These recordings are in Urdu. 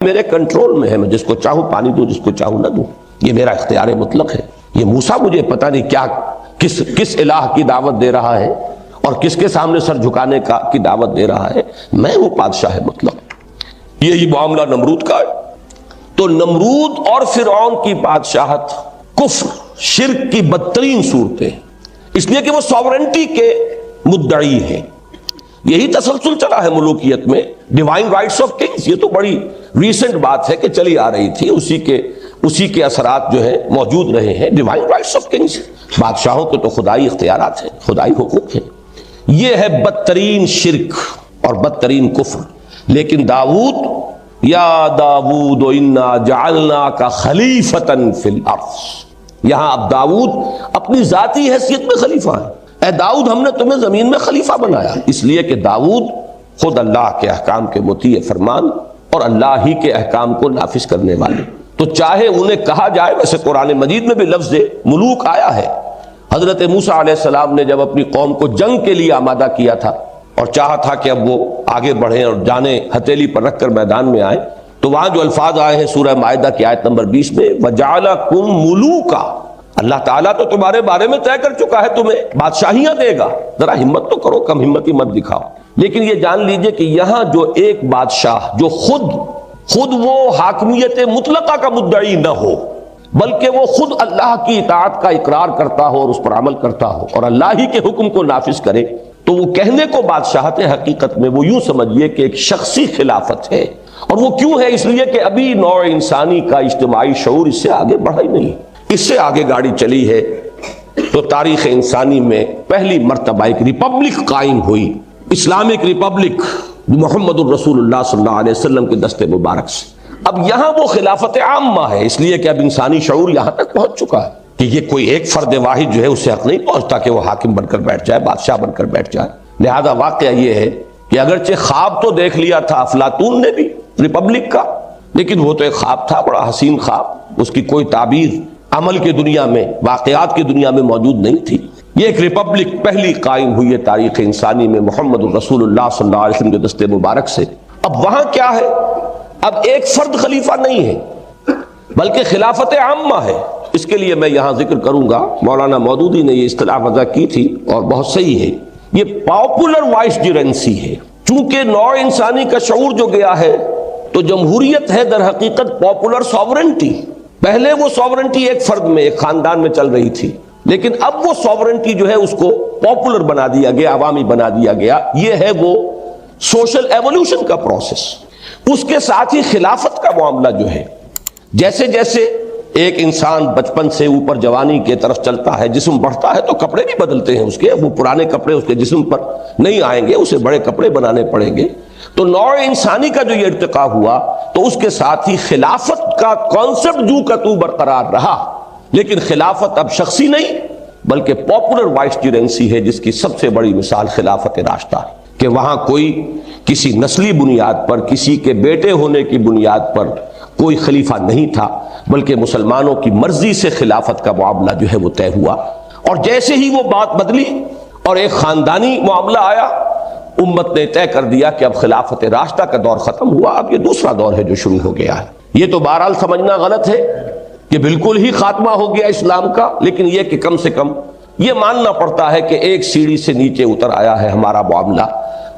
میرے کنٹرول میں ہے، میں جس کو چاہوں پانی دوں، جس کو چاہوں نہ دوں، یہ میرا اختیار مطلق ہے۔ یہ موسیٰ مجھے پتہ نہیں کیا کس الہ کی دعوت دے رہا ہے اور کس کے سامنے سر جھکانے کی دعوت دے رہا ہے، میں وہ بادشاہ مطلق۔ یہی معاملہ نمرود کا ہے۔ تو نمرود اور فرعون کی بادشاہت کفر، شرک کی بدترین صورتیں، اس لیے کہ وہ ساورنٹی کے مدعی ہیں۔ یہی تسلسل چلا ہے ملوکیت میں، ڈیوائن رائٹس آف کنگز، یہ تو بڑی ریسنٹ بات ہے کہ چلی آ رہی تھی، اسی کے اثرات جو ہے موجود رہے ہیں۔ ڈیوائن رائٹس آف کنگز، بادشاہوں کے تو خدائی اختیارات ہیں، خدائی حقوق ہیں۔ یہ ہے بدترین شرک اور بدترین کفر۔ لیکن داؤد، یا داؤد انا جعلناک خلیفۃ فی الارض، یہاں اب داؤد اپنی ذاتی حیثیت میں خلیفہ ہے۔ اے داؤد، ہم نے تمہیں زمین میں خلیفہ بنایا، اس لیے کہ داؤد خود اللہ کے احکام کے مطیع فرمان اور اللہ ہی کے احکام کو نافذ کرنے والے۔ تو چاہے انہیں کہا جائے، ویسے قرآن مجید میں بھی لفظ ملوک آیا ہے۔ حضرت موسیٰ علیہ السلام نے جب اپنی قوم کو جنگ کے لیے آمادہ کیا تھا اور چاہا تھا کہ اب وہ آگے بڑھیں اور جانیں ہتھیلی پر رکھ کر میدان میں آئیں، تو وہاں جو الفاظ آئے ہیں سورہ مائدہ کی آیت نمبر 20 میں، وَجَعَلَكُمْ مُلُوكًا، اللہ تعالیٰ تو تمہارے بارے میں طے کر چکا ہے، تمہیں بادشاہیاں دے گا، ذرا ہمت تو کرو، کم ہمتی مت دکھاؤ۔ لیکن یہ جان لیجئے کہ یہاں جو ایک بادشاہ جو خود وہ حاکمیت مطلقہ کا مدعی نہ ہو، بلکہ وہ خود اللہ کی اطاعت کا اقرار کرتا ہو اور اس پر عمل کرتا ہو اور اللہ ہی کے حکم کو نافذ کرے، تو وہ کہنے کو بادشاہت ہے، حقیقت میں وہ یوں سمجھیے کہ ایک شخصی خلافت ہے۔ اور وہ کیوں ہے؟ اس لیے کہ ابھی نوع انسانی کا اجتماعی شعور اس سے آگے بڑھا ہی نہیں، اس سے آگے گاڑی چلی ہے۔ تو تاریخ انسانی میں پہلی مرتبہ ایک ریپبلک قائم ہوئی، اسلامک ریپبلک، محمد الرسول اللہ صلی اللہ علیہ وسلم کے دست مبارک سے۔ اب یہاں وہ خلافت عامہ ہے، اس لیے کہ اب انسانی شعور یہاں تک پہنچ چکا ہے کہ یہ کوئی ایک فرد واحد جو ہے اسے حق نہیں پہنچتا کہ وہ حاکم بن کر بیٹھ جائے، بادشاہ بن کر بیٹھ جائے۔ لہذا واقعہ یہ ہے کہ اگرچہ خواب تو دیکھ لیا تھا افلاطون نے بھی ریپبلک کا، لیکن وہ تو ایک خواب تھا، بڑا حسین خواب، اس کی کوئی تعبیر عمل کی دنیا میں، واقعات کی دنیا میں موجود نہیں تھی۔ یہ ایک ریپبلک پہلی قائم ہوئی ہے تاریخ انسانی میں محمد الرسول اللہ صلی اللہ علیہ وسلم کے دست مبارک سے۔ اب وہاں کیا ہے؟ اب ایک فرد خلیفہ نہیں ہے بلکہ خلافت عامہ ہے۔ اس کے لیے میں یہاں ذکر کروں گا، مولانا مودودی نے یہ اصطلاح وضع کی تھی اور بہت صحیح ہے، یہ پاپولر وائسجرنسی ہے۔ چونکہ نوع انسانی کا شعور جو گیا ہے، تو جمہوریت ہے در حقیقت پاپولر ساورنٹی۔ پہلے وہ ساورنٹی ایک فرد میں، ایک خاندان میں چل رہی تھی، لیکن اب وہ ساورنٹی جو ہے اس کو پاپولر بنا دیا گیا، عوامی بنا دیا گیا۔ یہ ہے وہ سوشل ایولیوشن کا پروسیس۔ اس کے ساتھ ہی خلافت کا معاملہ جو ہے، جیسے جیسے ایک انسان بچپن سے اوپر جوانی کے طرف چلتا ہے، جسم بڑھتا ہے، تو کپڑے بھی بدلتے ہیں اس کے، وہ پرانے کپڑے اس کے جسم پر نہیں آئیں گے، اسے بڑے کپڑے بنانے پڑیں گے۔ تو نوع انسانی کا جو یہ ارتقاء ہوا، تو اس کے ساتھ ہی خلافت کا کانسیپٹ جو کا تو برقرار رہا، لیکن خلافت اب شخصی نہیں بلکہ پاپولر وائسجرنسی ہے، جس کی سب سے بڑی مثال خلافت راشدہ ہے کہ وہاں کوئی کسی نسلی بنیاد پر، کسی کے بیٹے ہونے کی بنیاد پر کوئی خلیفہ نہیں تھا، بلکہ مسلمانوں کی مرضی سے خلافت کا معاملہ جو ہے وہ طے ہوا۔ اور جیسے ہی وہ بات بدلی اور ایک خاندانی معاملہ آیا، امت نے طے کر دیا کہ اب خلافت راشدہ کا دور ختم ہوا، اب یہ دوسرا دور ہے جو شروع ہو گیا ہے۔ یہ تو بہرحال سمجھنا غلط ہے کہ بالکل ہی خاتمہ ہو گیا اسلام کا، لیکن یہ کہ کم سے کم یہ ماننا پڑتا ہے کہ ایک سیڑھی سے نیچے اتر آیا ہے ہمارا معاملہ۔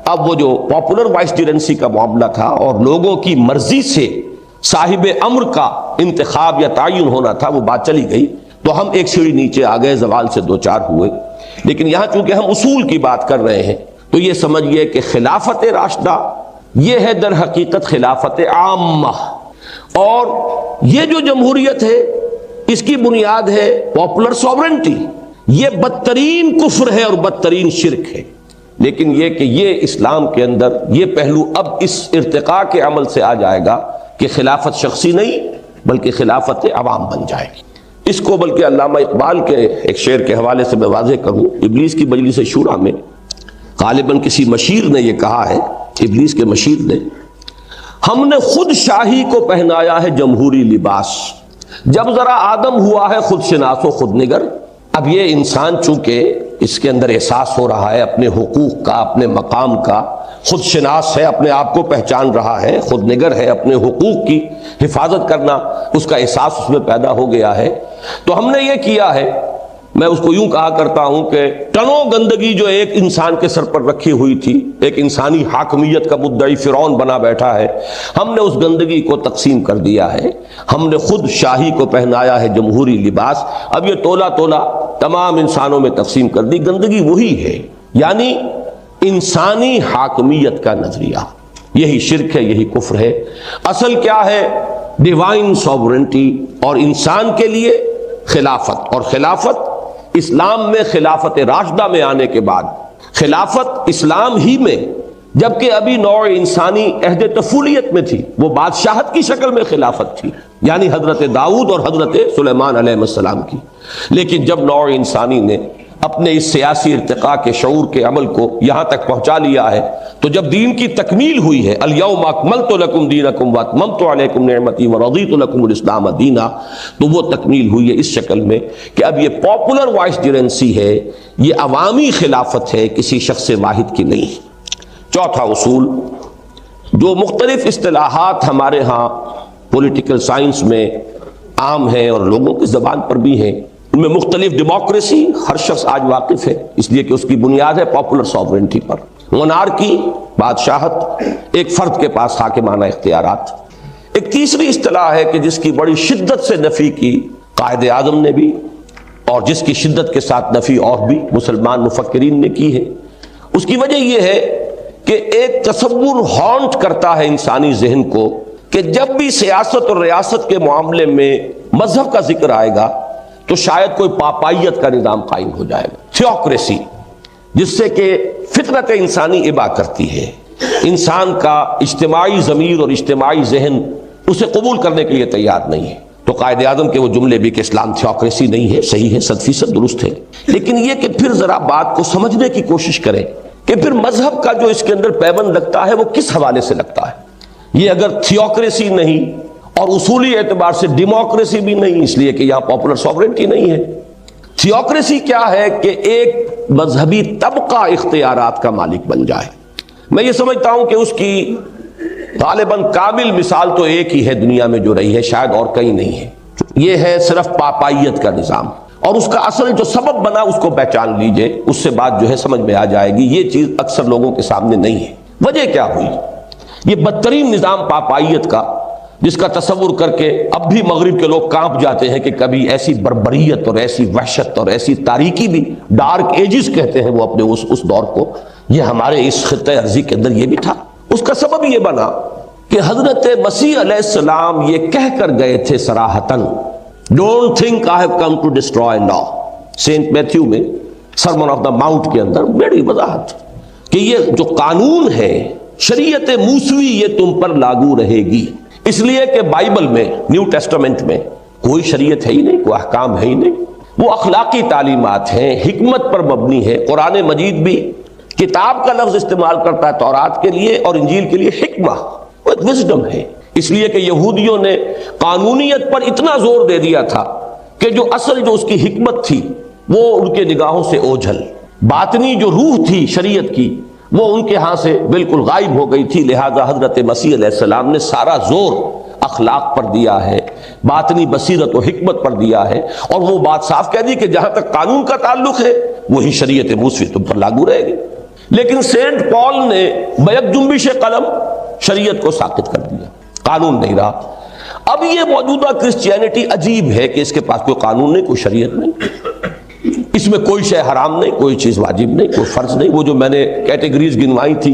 اب وہ جو پاپولر وائسجرنسی کا معاملہ تھا اور لوگوں کی مرضی سے صاحب امر کا انتخاب یا تعین ہونا تھا، وہ بات چلی گئی، تو ہم ایک سیڑھی نیچے آ گئے، زوال سے دو چار ہوئے۔ لیکن یہاں چونکہ ہم اصول کی بات کر رہے ہیں، تو یہ سمجھئے کہ خلافت راشدہ یہ ہے در حقیقت خلافت عامہ، اور یہ جو جمہوریت ہے اس کی بنیاد ہے پاپولر ساورنٹی۔ یہ بدترین کفر ہے اور بدترین شرک ہے، لیکن یہ کہ یہ اسلام کے اندر یہ پہلو اب اس ارتقاء کے عمل سے آ جائے گا کہ خلافت شخصی نہیں بلکہ خلافت عوام بن جائے گی۔ اس کو بلکہ علامہ اقبال کے ایک شعر کے حوالے سے میں واضح کروں، ابلیس کی مجلس شورا میں غالباً کسی مشیر نے یہ کہا ہے، ابلیس کے مشیر نے، ہم نے خود شاہی کو پہنایا ہے جمہوری لباس، جب ذرا آدم ہوا ہے خود شناس و خود نگر۔ اب یہ انسان چونکہ اس کے اندر احساس ہو رہا ہے اپنے حقوق کا، اپنے مقام کا، خود شناس ہے، اپنے آپ کو پہچان رہا ہے، خود نگر ہے، اپنے حقوق کی حفاظت کرنا اس کا احساس اس میں پیدا ہو گیا ہے، تو ہم نے یہ کیا ہے، میں اس کو یوں کہا کرتا ہوں کہ ٹنوں گندگی جو ایک انسان کے سر پر رکھی ہوئی تھی، ایک انسانی حاکمیت کا مدعی فرعون بنا بیٹھا ہے، ہم نے اس گندگی کو تقسیم کر دیا ہے، ہم نے خود شاہی کو پہنایا ہے جمہوری لباس، اب یہ تولا تولا تمام انسانوں میں تقسیم کر دی، گندگی وہی ہے، یعنی انسانی حاکمیت کا نظریہ، یہی شرک ہے، یہی کفر ہے۔ اصل کیا ہے؟ ڈیوائن سوورنٹی، اور انسان کے لیے خلافت، اور خلافت اسلام میں خلافت راشدہ میں آنے کے بعد، خلافت اسلام ہی میں، جبکہ ابھی نوع انسانی عہد طفولیت میں تھی، وہ بادشاہت کی شکل میں خلافت تھی، یعنی حضرت داؤد اور حضرت سلیمان علیہ السلام کی، لیکن جب نوع انسانی نے اپنے اس سیاسی ارتقاء کے شعور کے عمل کو یہاں تک پہنچا لیا ہے، تو جب دین کی تکمیل ہوئی ہے، الیوم اکملت لکم دینکم واتممت علیکم نعمتی ورضیت لکم الاسلام دینا، تو وہ تکمیل ہوئی ہے اس شکل میں کہ اب یہ پاپولر وائسجرنسی ہے، یہ عوامی خلافت ہے، کسی شخص واحد کی نہیں۔ چوتھا اصول، جو مختلف اصطلاحات ہمارے ہاں پولیٹیکل سائنس میں عام ہیں اور لوگوں کی زبان پر بھی ہیں، ان میں مختلف، ڈیموکریسی ہر شخص آج واقف ہے، اس لیے کہ اس کی بنیاد ہے پاپولر سوورنٹی پر، مونارکی بادشاہت، ایک فرد کے پاس حاکمانہ اختیارات۔ ایک تیسری اصطلاح ہے کہ جس کی بڑی شدت سے نفی کی قائد اعظم نے بھی، اور جس کی شدت کے ساتھ نفی اور بھی مسلمان مفکرین نے کی ہے، اس کی وجہ یہ ہے کہ ایک تصور ہانٹ کرتا ہے انسانی ذہن کو کہ جب بھی سیاست اور ریاست کے معاملے میں مذہب کا ذکر آئے گا تو شاید کوئی پاپائیت کا نظام قائم ہو جائے گا، تھیوکریسی، جس سے کہ فطرت انسانی ابا کرتی ہے، انسان کا اجتماعی ضمیر اور اجتماعی ذہن اسے قبول کرنے کے لیے تیار نہیں ہے۔ تو قائد اعظم کے وہ جملے بھی کہ اسلام تھیوکریسی نہیں ہے، صحیح ہے، 100% درست ہے، لیکن یہ کہ پھر ذرا بات کو سمجھنے کی کوشش کریں کہ پھر مذہب کا جو اس کے اندر پیوند لگتا ہے وہ کس حوالے سے لگتا ہے۔ یہ اگر تھیوکریسی نہیں اور اصولی اعتبار سے ڈیموکریسی بھی نہیں، اس لیے کہ یہاں پاپولر سوورنٹی نہیں ہے۔ تھیوکریسی کیا ہے کہ ایک مذہبی طبقہ اختیارات کا مالک بن جائے۔ میں یہ سمجھتا ہوں کہ اس کی غالباً کامل مثال تو ایک ہی ہے دنیا میں جو رہی ہے، شاید اور کہیں نہیں ہے، یہ ہے صرف پاپائیت کا نظام، اور اس کا اصل جو سبب بنا اس کو پہچان لیجئے، اس سے بات جو ہے سمجھ میں آ جائے گی۔ یہ چیز اکثر لوگوں کے سامنے نہیں ہے۔ وجہ کیا ہوئی؟ یہ بدترین نظام پاپائیت کا، جس کا تصور کر کے اب بھی مغرب کے لوگ کانپ جاتے ہیں کہ کبھی ایسی بربریت اور ایسی وحشت اور ایسی تاریکی بھی، ڈارک ایجز کہتے ہیں وہ اپنے اس دور کو، یہ ہمارے اس خطہ ارضی کے اندر یہ بھی تھا۔ اس کا سبب یہ بنا کہ حضرت مسیح علیہ السلام یہ کہہ کر گئے تھے صراحتاً، don't think I have come to destroy law, Saint Matthew میں سرمن آف دا ماؤنٹ کے اندر بڑی وضاحت کہ یہ جو قانون ہے، شریعت موسوی، یہ تم پر لاگو رہے گی، اس لیے کہ بائبل میں، نیو ٹیسٹامنٹ میں کوئی شریعت ہے ہی نہیں، کوئی احکام ہے ہی نہیں، وہ اخلاقی تعلیمات ہیں، حکمت پر مبنی ہے۔ قرآن مجید بھی کتاب کا لفظ استعمال کرتا ہے تورات کے لیے اور انجیل کے لیے حکمہ، وہ ایک وزڈم ہے، اس لیے کہ یہودیوں نے قانونیت پر اتنا زور دے دیا تھا کہ جو اصل جو اس کی حکمت تھی وہ ان کے نگاہوں سے اوجھل، باطنی جو روح تھی شریعت کی وہ ان کے ہاں سے بالکل غائب ہو گئی تھی، لہذا حضرت مسیح علیہ السلام نے سارا زور اخلاق پر دیا ہے، باطنی بصیرت و حکمت پر دیا ہے، اور وہ بات صاف کہہ دی کہ جہاں تک قانون کا تعلق ہے وہی شریعت موسوی تم پر لاگو رہے گی۔ لیکن سینٹ پال نے بیک جنبش قلم شریعت کو ساقط کر دیا، قانون نہیں رہا۔ اب یہ موجودہ کرسچینٹی عجیب ہے کہ اس کے پاس کوئی قانون نہیں، کوئی شریعت نہیں، اس میں کوئی شے حرام نہیں، کوئی چیز واجب نہیں، کوئی فرض نہیں۔ وہ جو میں نے کیٹیگریز گنوائی تھی،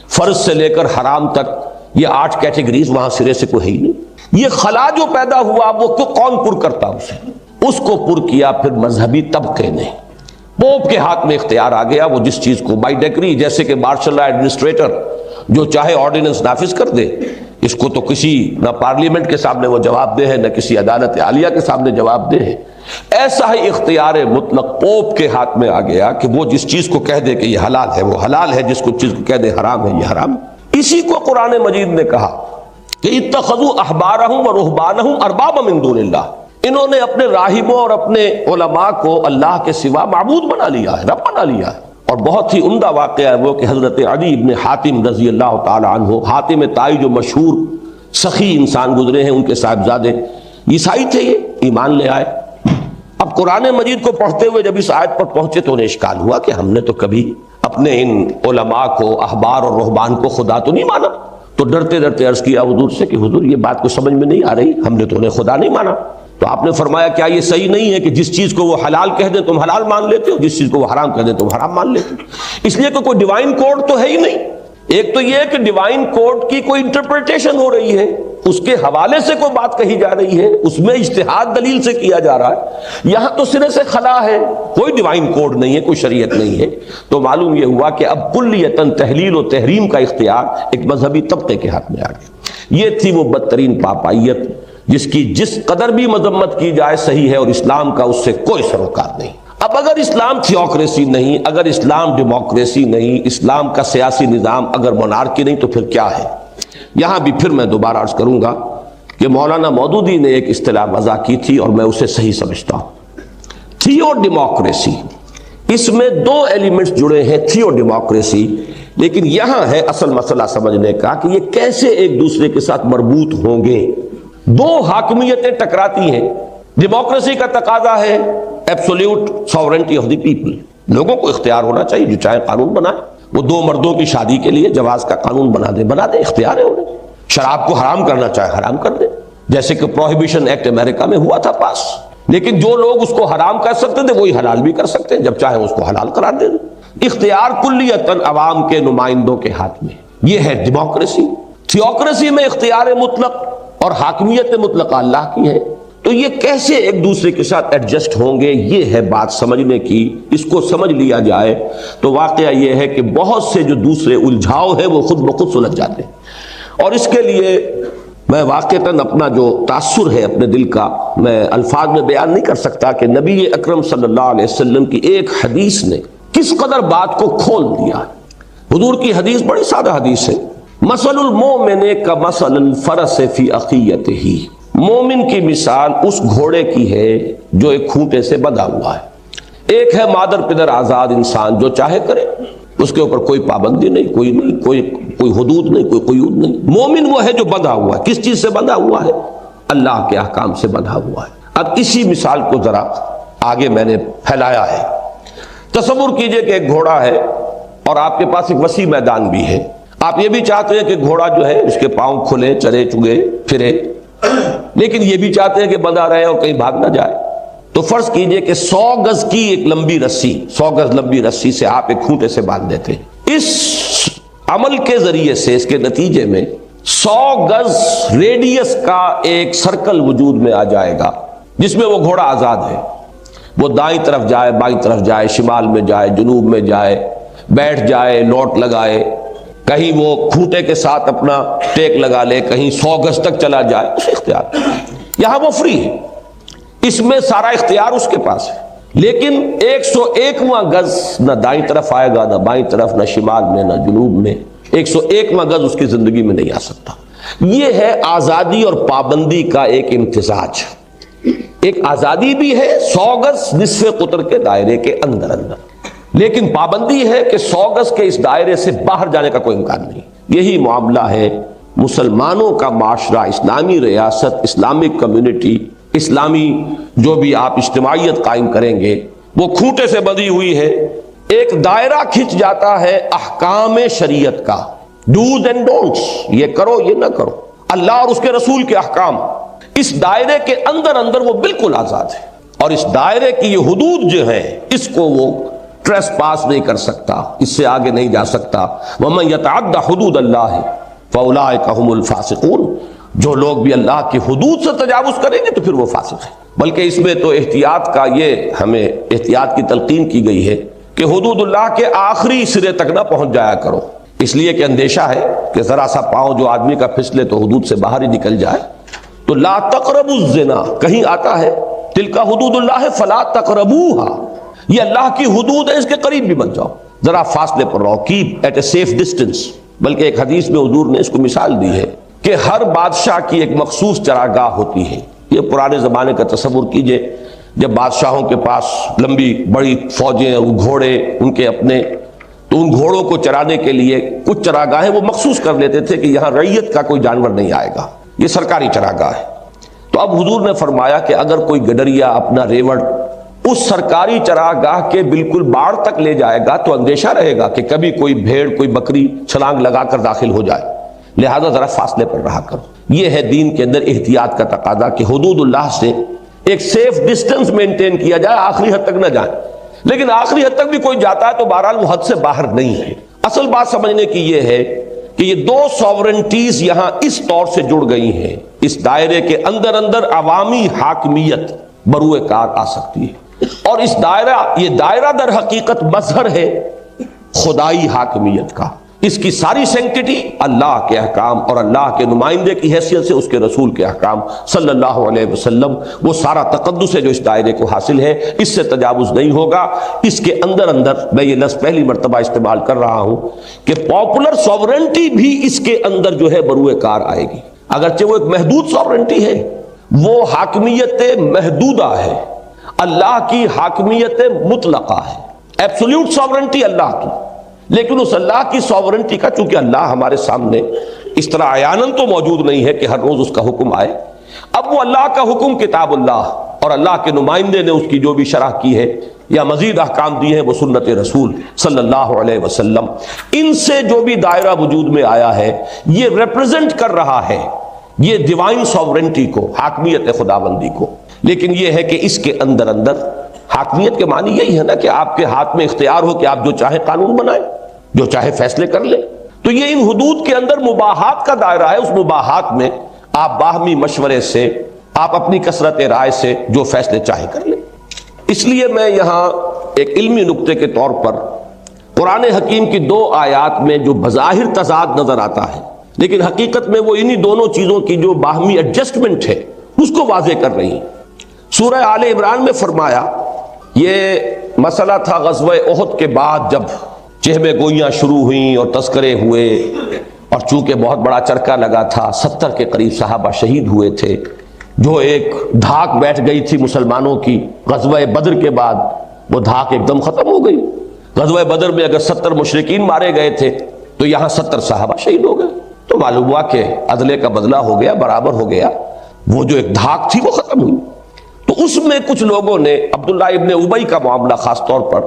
فرض سے لے کر حرام تک، یہ 8 کیٹیگریز وہاں سرے سے کوئی ہے ہی نہیں۔ یہ خلا جو پیدا ہوا وہ کون پر کرتا اسے؟ اس کو پر کیا پھر مذہبی طبقے نے، پوپ کے ہاتھ میں اختیار آ گیا، وہ جس چیز کو بائی ڈیکری، جیسے کہ مارشل لا ایڈمنسٹریٹر جو چاہے آرڈیننس نافذ کر دے، اس کو تو کسی نہ پارلیمنٹ کے سامنے وہ جواب دہ ہے، نہ کسی عدالت عالیہ کے سامنے جواب دہ ہے۔ ایسا ہی اختیار مطلق پوپ کے ہاتھ میں آ گیا کہ وہ جس چیز کو کہہ دے کہ یہ حلال ہے وہ حلال ہے، جس کو چیز کو کہہ دے حرام ہے یہ حرام۔ اسی کو قرآن مجید نے کہا کہ اتخذوا احبارہم ورہبانہم اربابا من دون اللہ، انہوں نے اپنے راہبوں اور اپنے علماء کو اللہ کے سوا معبود بنا لیا ہے، رب بنا لیا ہے۔ اور بہت ہی عمدہ واقعہ ہے وہ کہ حضرت عدی ابن حاتم رضی اللہ تعالی عنہ، حاتم طائی جو مشہور سخی انسان گزرے ہیں، ان کے صاحبزادے عیسائی تھے، یہ ایمان لے آئے۔ اب قرآن مجید کو پڑھتے ہوئے جب اس آیت پر پہنچے تو انہیں اشکال ہوا کہ ہم نے تو کبھی اپنے ان علماء کو، احبار اور رہبان کو خدا تو نہیں مانا۔ تو ڈرتے ڈرتے عرض کیا حضور سے کہ حضور یہ بات کو سمجھ میں نہیں آ رہی، ہم نے تو انہیں خدا نہیں مانا۔ تو آپ نے فرمایا کیا یہ صحیح نہیں ہے کہ جس چیز کو وہ حلال کہہ دیں تم حلال مان لیتے ہو، جس چیز کو وہ حرام کہہ دیں تم حرام مان لیتے ہو؟ اس لیے کہ کوئی ڈیوائن کوڈ تو ہے ہی نہیں۔ ایک تو یہ ہے کہ ڈیوائن کوڈ کی کوئی انٹرپریٹیشن ہو رہی ہے، اس کے حوالے سے کوئی بات کہی جا رہی ہے، اس میں اجتہاد دلیل سے کیا جا رہا ہے۔ یہاں تو سرے سے خلا ہے، کوئی ڈیوائن کوڈ نہیں ہے، کوئی شریعت نہیں ہے۔ تو معلوم یہ ہوا کہ اب کلیتاً تحلیل و تحریم کا اختیار ایک مذہبی طبقے کے ہاتھ میں آ گیا۔ یہ تھی وہ بدترین پاپائیت جس کی جس قدر بھی مذمت کی جائے صحیح ہے، اور اسلام کا اس سے کوئی سروکار نہیں۔ اب اگر اسلام تھیوکریسی نہیں، اگر اسلام ڈیموکریسی نہیں، اسلام کا سیاسی نظام اگر مونارکی نہیں، تو پھر کیا ہے؟ یہاں بھی پھر میں دوبارہ عرض کروں گا کہ مولانا مودودی نے ایک اصطلاح وضع کی تھی اور میں اسے صحیح سمجھتا ہوں، تھیو ڈیموکریسی۔ اس میں دو ایلیمنٹس جڑے ہیں، تھیو ڈیموکریسی، لیکن یہاں ہے اصل مسئلہ سمجھنے کا کہ یہ کیسے ایک دوسرے کے ساتھ مربوط ہوں گے۔ دو حاکمیتیں ٹکراتی ہیں۔ ڈیموکریسی کا تقاضا ہے absolute sovereignty of the people, لوگوں کو اختیار ہونا چاہیے، جو چاہے قانون بنائے۔ وہ دو مردوں کی شادی کے لیے جواز کا قانون بنا دے، اختیار ہے انہیں۔ شراب کو حرام کرنا چاہے حرام کر دے، جیسے کہ پروہیبیشن ایکٹ امریکہ میں ہوا تھا پاس، لیکن جو لوگ اس کو حرام کر سکتے تھے وہی حلال بھی کر سکتے ہیں، جب چاہے اس کو حلال قرار دے دیں۔ اختیار کلیتاً عوام کے نمائندوں کے ہاتھ میں، یہ ہے ڈیموکریسی۔ تھیوکریسی میں اختیار مطلق اور حاکمیت مطلقہ اللہ کی ہے۔ تو یہ کیسے ایک دوسرے کے ساتھ ایڈجسٹ ہوں گے، یہ ہے بات سمجھنے کی۔ اس کو سمجھ لیا جائے تو واقعہ یہ ہے کہ بہت سے جو دوسرے الجھاؤ ہیں وہ خود بخود سلجھ جاتے ہیں۔ اور اس کے لیے میں واقعتاً اپنا جو تاثر ہے اپنے دل کا میں الفاظ میں بیان نہیں کر سکتا کہ نبی اکرم صلی اللہ علیہ وسلم کی ایک حدیث نے کس قدر بات کو کھول دیا۔ حضور کی حدیث بڑی سادہ حدیث ہے، مثل المؤمن کمثل الفرس فی عقیتہ، مومن کی مثال اس گھوڑے کی ہے جو ایک کھونٹے سے بندھا ہوا ہے۔ ایک ہے مادر پدر آزاد انسان، جو چاہے کرے، اس کے اوپر کوئی پابندی نہیں، کوئی حدود نہیں، کوئی قیود نہیں۔ مومن وہ ہے جو بندھا ہوا ہے۔ کس چیز سے بندھا ہوا ہے؟ اللہ کے احکام سے بندھا ہوا ہے۔ اب اسی مثال کو ذرا آگے میں نے پھیلایا ہے۔ تصور کیجئے کہ ایک گھوڑا ہے اور آپ کے پاس ایک وسیع میدان بھی ہے۔ آپ یہ بھی چاہتے ہیں کہ گھوڑا جو ہے اس کے پاؤں کھلے، چلے چگے پھرے، لیکن یہ بھی چاہتے ہیں کہ بندھا رہے اور کہیں بھاگ نہ جائے۔ تو فرض کیجئے کہ 100 گز کی ایک لمبی رسی، 100 گز لمبی رسی سے آپ ایک کھونٹے سے باندھ دیتے ہیں۔ اس عمل کے ذریعے سے، اس کے نتیجے میں 100 گز ریڈیس کا ایک سرکل وجود میں آ جائے گا جس میں وہ گھوڑا آزاد ہے۔ وہ دائیں طرف جائے، بائیں طرف جائے، شمال میں جائے، جنوب میں جائے، بیٹھ جائے، لوٹ لگائے، کہیں وہ کھوٹے کے ساتھ اپنا ٹیک لگا لے، کہیں 100 گز تک چلا جائے، اس اختیار۔ یہاں وہ فری ہے، اس میں سارا اختیار اس کے پاس ہے۔ لیکن 101واں گز نہ دائیں طرف آئے گا، نہ بائیں طرف، نہ شمال میں، نہ جنوب میں۔ 101واں گز اس کی زندگی میں نہیں آ سکتا۔ یہ ہے آزادی اور پابندی کا ایک امتزاج۔ ایک آزادی بھی ہے 100 گز نصف قطر کے دائرے کے اندر، لیکن پابندی ہے کہ 100 گز کے اس دائرے سے باہر جانے کا کوئی امکان نہیں۔ یہی معاملہ ہے مسلمانوں کا معاشرہ، اسلامی ریاست، اسلامک کمیونٹی، اسلامی جو بھی آپ اجتماعیت قائم کریں گے، وہ کھوٹے سے بندھی ہوئی ہے۔ ایک دائرہ کھنچ جاتا ہے احکام شریعت کا، ڈوز اینڈ ڈونٹس، یہ کرو یہ نہ کرو، اللہ اور اس کے رسول کے احکام۔ اس دائرے کے اندر وہ بالکل آزاد ہے، اور اس دائرے کی یہ حدود جو ہیں اس کو وہ ٹریس پاس نہیں کر سکتا، اس سے آگے نہیں جا سکتا۔ وَمَن يَتَعَدَّ حُدُودَ اللَّهِ فَأُولَٰئِكَ هُمُ الْفَاسِقُونَ، جو لوگ بھی اللہ کی حدود سے تجاوز کریں گے تو پھر وہ فاسق ہیں۔ بلکہ اس میں تو احتیاط کا، یہ ہمیں احتیاط کی تلقین کی گئی ہے کہ حدود اللہ کے آخری سرے تک نہ پہنچ جایا کرو، اس لیے کہ اندیشہ ہے کہ ذرا سا پاؤں جو آدمی کا پھسلے تو حدود سے باہر ہی نکل جائے۔ تو لا تقربوا الزنا، کہیں آتا ہے تلک حدود اللہ فلا تقربوها، یہ اللہ کی حدود ہے، اس کے قریب بھی مت جاؤ، ذرا فاصلے پر رہو، keep at a safe distance. بلکہ ایک حدیث میں حضور نے اس کو مثال دی ہے کہ ہر بادشاہ کی ایک مخصوص چراگاہ ہوتی ہے، یہ پرانے زمانے کا تصور کیجئے، جب بادشاہوں کے پاس لمبی بڑی فوجیں اور گھوڑے ان کے اپنے، تو ان گھوڑوں کو چرانے کے لیے کچھ چراگاہیں وہ مخصوص کر لیتے تھے کہ یہاں رعیت کا کوئی جانور نہیں آئے گا، یہ سرکاری چراگاہ ہے۔ تو اب حضور نے فرمایا کہ اگر کوئی گڈریا اپنا ریوڑ اس سرکاری چراگاہ کے بالکل باڑ تک لے جائے گا تو اندیشہ رہے گا کہ کبھی کوئی بھیڑ کوئی بکری چھلانگ لگا کر داخل ہو جائے، لہذا ذرا فاصلے پر رہا کرو۔ یہ ہے دین کے اندر احتیاط کا تقاضا کہ حدود اللہ سے ایک سیف ڈسٹنس مینٹین کیا جائے، آخری حد تک نہ جائیں، لیکن آخری حد تک بھی کوئی جاتا ہے تو بہرحال وہ حد سے باہر نہیں ہے۔ اصل بات سمجھنے کی یہ ہے کہ یہ دو ساورنٹیز یہاں اس طور سے جڑ گئی ہیں، اس دائرے کے اندر اندر عوامی حاکمیت بروئے کار آ سکتی ہے، اور اس یہ دائرہ در حقیقت مظہر ہے خدائی حاکمیت کا۔ اس کی ساری سینکٹی اللہ کے احکام اور اللہ کے نمائندے کی حیثیت سے اس کے رسول کے احکام صلی اللہ علیہ وسلم، وہ سارا تقدس ہے جو اس دائرے کو حاصل ہے، اس سے تجاوز نہیں ہوگا۔ اس کے اندر اندر میں یہ لفظ پہلی مرتبہ استعمال کر رہا ہوں کہ پاپولر ساورنٹی بھی اس کے اندر جو ہے بروئے کار آئے گی، اگرچہ وہ ایک محدود ساورنٹی ہے، وہ حاکمیت محدودہ ہے، اللہ کی حاکمیت مطلقہ ہے، ایبسولوٹ ساورنٹی اللہ کی، لیکن اس اللہ کی ساورنٹی کا چونکہ اللہ ہمارے سامنے اس طرح عیاناً تو موجود نہیں ہے کہ ہر روز اس کا حکم آئے، اب وہ اللہ کا حکم کتاب اللہ اور اللہ کے نمائندے نے اس کی جو بھی شرح کی ہے یا مزید احکام دیے ہیں وہ سنت رسول صلی اللہ علیہ وسلم، ان سے جو بھی دائرہ وجود میں آیا ہے یہ ریپرزنٹ کر رہا ہے یہ ڈیوائن ساورنٹی کو، حاکمیت خداوندی کو۔ لیکن یہ ہے کہ اس کے اندر اندر حاکمیت کے معنی یہی ہے نا کہ آپ کے ہاتھ میں اختیار ہو کہ آپ جو چاہے قانون بنائیں، جو چاہے فیصلے کر لیں۔ تو یہ ان حدود کے اندر مباحات کا دائرہ ہے، اس مباحات میں آپ باہمی مشورے سے، آپ اپنی کثرت رائے سے جو فیصلے چاہے کر لیں۔ اس لیے میں یہاں ایک علمی نقطے کے طور پر قرآن حکیم کی دو آیات میں جو بظاہر تضاد نظر آتا ہے لیکن حقیقت میں وہ انہی دونوں چیزوں کی جو باہمی ایڈجسٹمنٹ ہے اس کو واضح کر رہی ہیں۔ سورہ آل عمران میں فرمایا، یہ مسئلہ تھا غزوہ احد کے بعد جب چہمے گوئیاں شروع ہوئیں اور تذکرے ہوئے، اور چونکہ بہت بڑا چرکا لگا تھا، 70 کے قریب صحابہ شہید ہوئے تھے، جو ایک دھاک بیٹھ گئی تھی مسلمانوں کی غزوہ بدر کے بعد، وہ دھاک ایک دم ختم ہو گئی۔ غزوہ بدر میں اگر 70 مشرکین مارے گئے تھے تو یہاں 70 صحابہ شہید ہو گئے، تو معلوم ہوا کہ عدلے کا بدلہ ہو گیا، برابر ہو گیا، وہ جو ایک دھاک تھی وہ ختم ہوئی۔ تو اس میں کچھ لوگوں نے عبداللہ ابن ابی کا معاملہ خاص طور پر،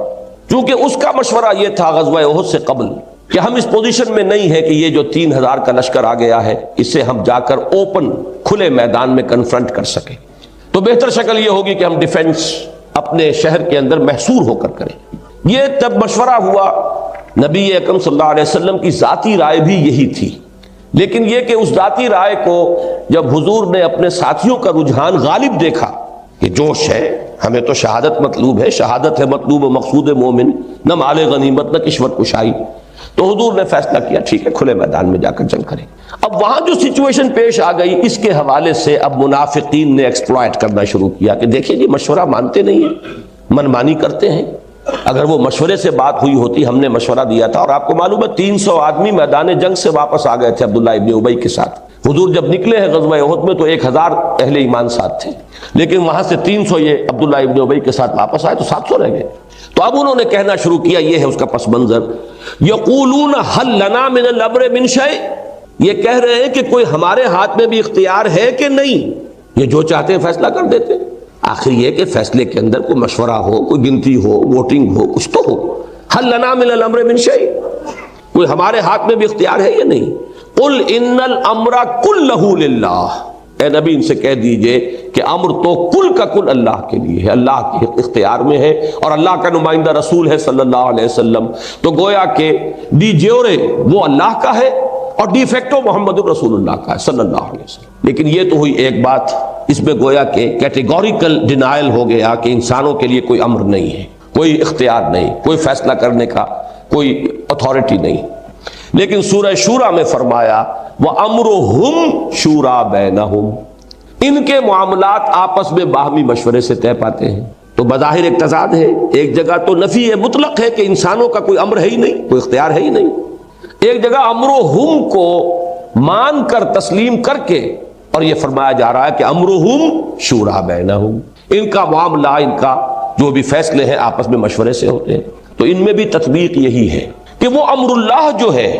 چونکہ اس کا مشورہ یہ تھا غزوہ احد سے قبل کہ ہم اس پوزیشن میں نہیں ہے کہ یہ جو 3000 کا لشکر آ گیا ہے اسے ہم جا کر اوپن کھلے میدان میں کنفرنٹ کر سکیں، تو بہتر شکل یہ ہوگی کہ ہم ڈیفنس اپنے شہر کے اندر محصور ہو کر کریں۔ یہ تب مشورہ ہوا، نبی اکرم صلی اللہ علیہ وسلم کی ذاتی رائے بھی یہی تھی، لیکن یہ کہ اس ذاتی رائے کو جب حضور نے اپنے ساتھیوں کا رجحان غالب دیکھا کہ جوش ہے، ہمیں تو شہادت مطلوب ہے، شہادت ہے مطلوب و مقصود مومن، نہ مال غنیمت نہ کشور کشائی، تو حضور نے فیصلہ کیا ٹھیک ہے کھلے میدان میں جا کر جنگ کریں۔ اب وہاں جو سچویشن پیش آ گئی اس کے حوالے سے اب منافقین نے ایکسپلائٹ کرنا شروع کیا کہ دیکھیں جی مشورہ مانتے نہیں ہیں، منمانی کرتے ہیں، اگر وہ مشورے سے بات ہوئی ہوتی، ہم نے مشورہ دیا تھا، اور آپ کو معلوم ہے 300 آدمی میدان جنگ سے واپس آ گئے تھے عبداللہ ابن ابی کے ساتھ۔ حضور جب نکلے ہیں غزوہ احد میں تو 1000 اہل ایمان ساتھ تھے، لیکن وہاں سے 300 یہ عبداللہ ابن ابی کے ساتھ واپس آئے تو 700 رہ گئے۔ تو اب انہوں نے کہنا شروع کیا، یہ ہے اس کا پس منظر، یقولون هل لنا من الامر من شیء، یہ کہہ رہے ہیں کہ کوئی ہمارے ہاتھ میں بھی اختیار ہے کہ نہیں، یہ جو چاہتے ہیں فیصلہ کر دیتے۔ آخر یہ کہ فیصلے کے اندر کوئی مشورہ ہو، کوئی گنتی ہو، ووٹنگ ہو، کچھ تو ہو۔ هل لنا من الامر من شیء، کوئی ہمارے ہاتھ میں بھی اختیار ہے یا نہیں؟ قل ان الامر کلہ للہ، اے نبی ان سے کہہ دیجئے کہ امر تو کل کا کل اللہ کے لیے ہے، اللہ کے اختیار میں ہے، اور اللہ کا نمائندہ رسول ہے صلی اللہ علیہ وسلم، تو گویا کہ ڈی جیورے وہ اللہ کا ہے اور ڈی فیکٹو محمد رسول اللہ کا ہے صلی اللہ علیہ وسلم۔ لیکن یہ تو ہوئی ایک بات، اس میں گویا کہ کیٹیگوریکل ڈینائل ہو گیا کہ انسانوں کے لیے کوئی امر نہیں ہے، کوئی اختیار نہیں، کوئی فیصلہ کرنے کا کوئی اتھارٹی نہیں۔ لیکن سورہ شورى میں فرمایا وَأَمْرُهُمْ شُورَى بَيْنَهُمْ، ان کے معاملات آپس میں باہمی مشورے سے طے پاتے ہیں۔ تو بظاہر ایک تضاد ہے، ایک جگہ تو نفی مطلق ہے کہ انسانوں کا کوئی امر ہے ہی نہیں، کوئی اختیار ہے ہی نہیں، ایک جگہ امرهم کو مان کر تسلیم کر کے اور یہ فرمایا جا رہا ہے کہ امرہم شورا بینہم، ان کا معاملہ، ان کا جو بھی فیصلے ہیں آپس میں مشورے سے ہوتے ہیں۔ تو ان میں بھی تطبیق یہی ہے کہ وہ امر اللہ جو ہے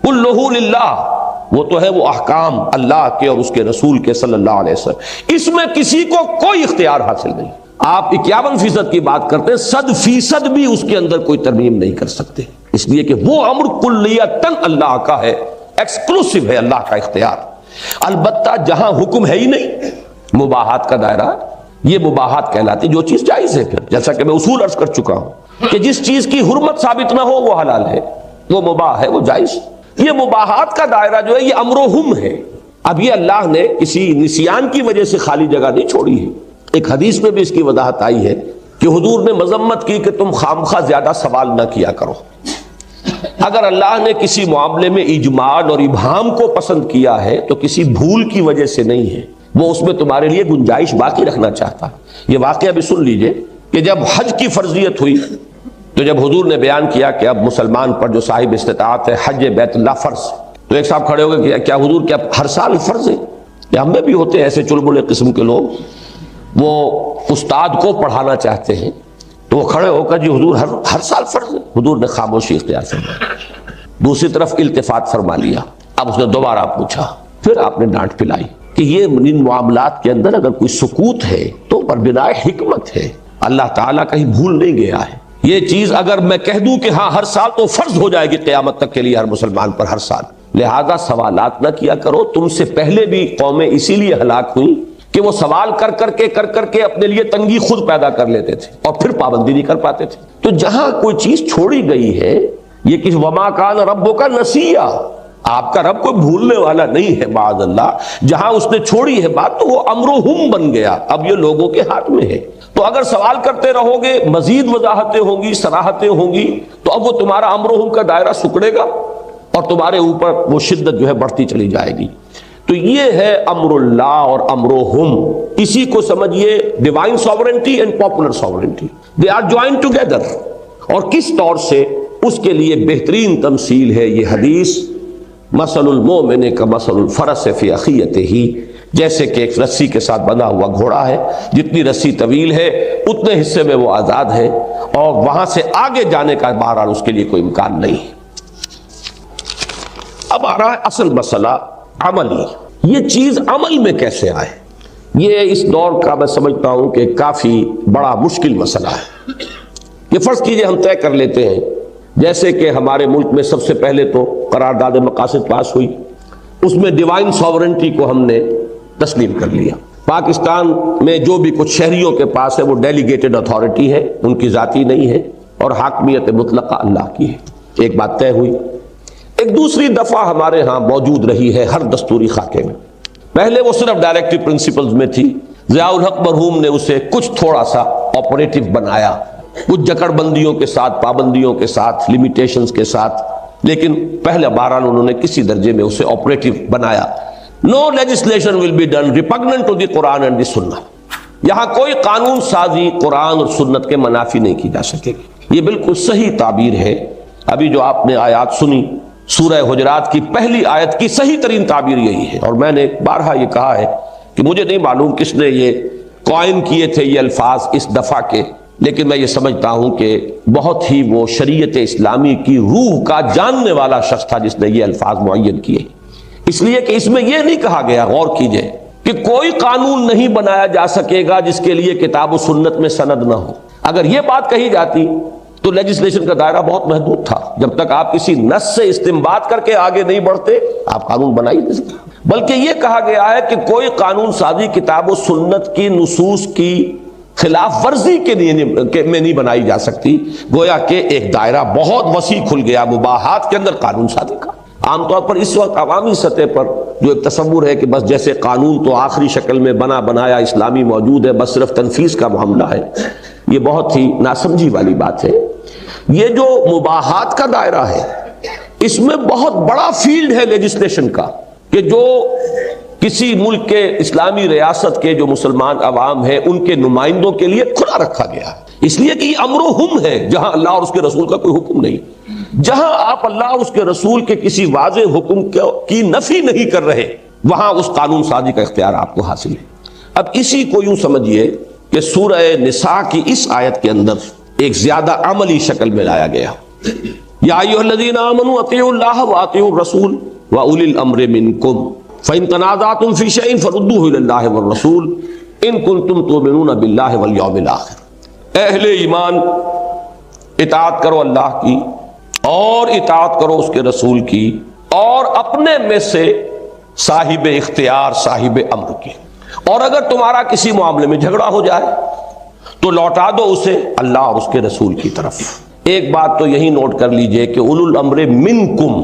کلہ للہ، وہ تو ہے وہ احکام اللہ کے اور اس کے رسول کے صلی اللہ علیہ وسلم، اس میں کسی کو کوئی اختیار حاصل نہیں۔ آپ 51% کی بات کرتے ہیں، 100% بھی اس کے اندر کوئی ترمیم نہیں کر سکتے، اس لیے کہ وہ امر کلیتاً اللہ کا ہے، ایکسکلوسیو ہے اللہ کا اختیار۔ البتہ جہاں حکم ہے ہی نہیں، مباحات کا دائرہ، یہ مباحات کہلاتی جو چیز جائز ہے، پھر جیسا کہ میں اصول عرض کر چکا ہوں کہ جس چیز کی حرمت ثابت نہ ہو وہ حلال ہے، وہ مباح ہے، وہ جائز۔ یہ مباحات کا دائرہ جو ہے یہ امرہم ہے۔ اب یہ اللہ نے کسی نسیان کی وجہ سے خالی جگہ نہیں چھوڑی ہے، ایک حدیث میں بھی اس کی وضاحت آئی ہے کہ حضور نے مذمت کی کہ تم خامخواہ زیادہ سوال نہ کیا کرو۔ اگر اللہ نے کسی معاملے میں اجمال اور ابہام کو پسند کیا ہے تو کسی بھول کی وجہ سے نہیں ہے، وہ اس میں تمہارے لیے گنجائش باقی رکھنا چاہتا ہے۔ یہ واقعہ بھی سن لیجئے کہ جب حج کی فرضیت ہوئی تو جب حضور نے بیان کیا کہ اب مسلمان پر جو صاحب استطاعت ہے حج بیت اللہ فرض، تو ایک صاحب کھڑے ہو گئے کہ کیا حضور کیا ہر سال فرض ہے؟ یا ہم میں بھی ہوتے ہیں ایسے چلبلے قسم کے لوگ، وہ استاد کو پڑھانا چاہتے ہیں تو وہ کھڑے ہو کر جی حضور ہر سال فرض ہے۔ حضور نے خاموشی اختیار فرمائی، دوسری طرف التفات فرما لیا۔ اب اس نے دوبارہ پوچھا، پھر آپ نے ڈانٹ پلائی کہ یہ ان معاملات کے اندر اگر کوئی سکوت ہے تو بربنائے حکمت ہے، اللہ تعالیٰ کہیں بھول نہیں گیا ہے۔ یہ چیز اگر میں کہہ دوں کہ ہاں ہر سال تو فرض ہو جائے گی قیامت تک کے لیے ہر مسلمان پر ہر سال، لہذا سوالات نہ کیا کرو۔ تم سے پہلے بھی قومیں اسی لیے ہلاک ہوئی کہ وہ سوال کر کر کے اپنے لیے تنگی خود پیدا کر لیتے تھے اور پھر پابندی نہیں کر پاتے تھے۔ تو جہاں کوئی چیز چھوڑی گئی ہے، یہ کس وما کان ربک نسیا، آپ کا رب کوئی بھولنے والا نہیں ہے معاذ اللہ، جہاں اس نے چھوڑی ہے بات تو وہ امرہم بن گیا، اب یہ لوگوں کے ہاتھ میں ہے۔ تو اگر سوال کرتے رہو گے، مزید وضاحتیں ہوں گی، صراحتیں ہوں گی، تو اب وہ تمہارا امرہم کا دائرہ سکڑے گا اور تمہارے اوپر وہ شدت جو ہے بڑھتی چلی جائے گی۔ تو یہ ہے امر اللہ اور امرہم، اسی کو سمجھیے divine sovereignty and popular sovereignty, they are joined together. اور کس طور سے، اس کے لیے بہترین تمثیل ہے یہ حدیث، مثل المومن کمثل الفرس فی اخیتہ، جیسے کہ ایک رسی کے ساتھ بندھا ہوا گھوڑا ہے، جتنی رسی طویل ہے اتنے حصے میں وہ آزاد ہے اور وہاں سے آگے جانے کا بہرحال اس کے لیے کوئی امکان نہیں۔ اب آ رہا ہے اصل مسئلہ عملی، یہ چیز عمل میں کیسے آئے؟ یہ اس دور کا میں سمجھتا ہوں کہ کافی بڑا مشکل مسئلہ ہے۔ یہ فرض کیجئے ہم طے کر لیتے ہیں، جیسے کہ ہمارے ملک میں سب سے پہلے تو قرارداد مقاصد پاس ہوئی، اس میں ڈیوائن ساورنٹی کو ہم نے تسلیم کر لیا۔ پاکستان میں جو بھی کچھ شہریوں کے پاس ہے وہ ڈیلیگیٹڈ اتھارٹی ہے، ان کی ذاتی نہیں ہے، اور حاکمیت مطلقہ اللہ کی ہے، ایک بات طے ہوئی۔ ایک دوسری دفعہ ہمارے ہاں موجود رہی ہے ہر دستوری خاکے میں، پہلے وہ صرف ڈائریکٹو پرنسپلز میں تھی، ضیاء الحق مرحوم نے اسے کچھ تھوڑا سا آپریٹو بنایا، کچھ جکڑ بندیوں کے ساتھ، پابندیوں کے ساتھ، لیمیٹیشنز کے ساتھ، لیکن پہلے بہرحال انہوں نے کسی درجے میں اسے آپریٹو بنایا۔ No legislation will be done repugnant to the Quran and the Sunnah، یہاں کوئی قانون سازی قرآن اور سنت کے منافی نہیں کی جا سکے گی۔ یہ بالکل صحیح تعبیر ہے، ابھی جو آپ نے آیات سنی سورہ حجرات کی پہلی آیت کی صحیح ترین تعبیر یہی ہے، اور میں نے بارہا یہ کہا ہے کہ مجھے نہیں معلوم کس نے یہ قائم کیے تھے یہ الفاظ اس دفعہ کے، لیکن میں یہ سمجھتا ہوں کہ بہت ہی وہ شریعت اسلامی کی روح کا جاننے والا شخص تھا جس نے یہ الفاظ معین کیے، اس لیے کہ اس میں یہ نہیں کہا گیا، غور کیجئے، کہ کوئی قانون نہیں بنایا جا سکے گا جس کے لیے کتاب و سنت میں سند نہ ہو۔ اگر یہ بات کہی جاتی تو لیجسلیشن کا دائرہ بہت محدود تھا، جب تک آپ کسی نص سے استنباط کر کے آگے نہیں بڑھتے آپ قانون بنا ہی نہیں سکتے۔ بلکہ یہ کہا گیا ہے کہ کوئی قانون سازی کتاب و سنت کی نصوص کی خلاف ورزی کے میں نہیں بنائی جا سکتی، گویا کہ ایک دائرہ بہت وسیع کھل گیا مباحات کے اندر قانون سازی کا۔ عام طور پر اس وقت عوامی سطح پر جو ایک تصور ہے کہ بس جیسے قانون تو آخری شکل میں بنا بنایا اسلامی موجود ہے، بس صرف تنفیذ کا معاملہ ہے، یہ بہت ہی ناسمجھی والی بات ہے۔ یہ جو مباحات کا دائرہ ہے اس میں بہت بڑا فیلڈ ہے لیجسلیشن کا، کہ جو کسی ملک کے اسلامی ریاست کے جو مسلمان عوام ہیں ان کے نمائندوں کے لیے کھلا رکھا گیا ہے، اس لیے کہ یہ امرہم ہے، جہاں اللہ اور اس کے رسول کا کوئی حکم نہیں، جہاں آپ اللہ اور اس کے رسول کے کسی واضح حکم کی نفی نہیں کر رہے وہاں اس قانون سازی کا اختیار آپ کو حاصل ہے۔ اب اسی کو یوں سمجھیے کہ سورہ نساء کی اس آیت کے اندر ایک زیادہ عملی شکل میں لایا گیا، یا ایھا الذین آمنوا اطیعوا اللہ واطیعوا الرسول واولی الامر منکم فإن تنازعتم فی شیء فردوہ الی اللہ والرسول ان کنتم تؤمنون باللہ والیوم الآخر۔ اہل ایمان اطاعت کرو اللہ کی اور اطاعت کرو اس کے رسول کی، اور اپنے میں سے صاحب اختیار صاحب امر کی، اور اگر تمہارا کسی معاملے میں جھگڑا ہو جائے تو لوٹا دو اسے اللہ اور اس کے رسول کی طرف۔ ایک بات تو یہی نوٹ کر لیجئے کہ اولو الامر منکم،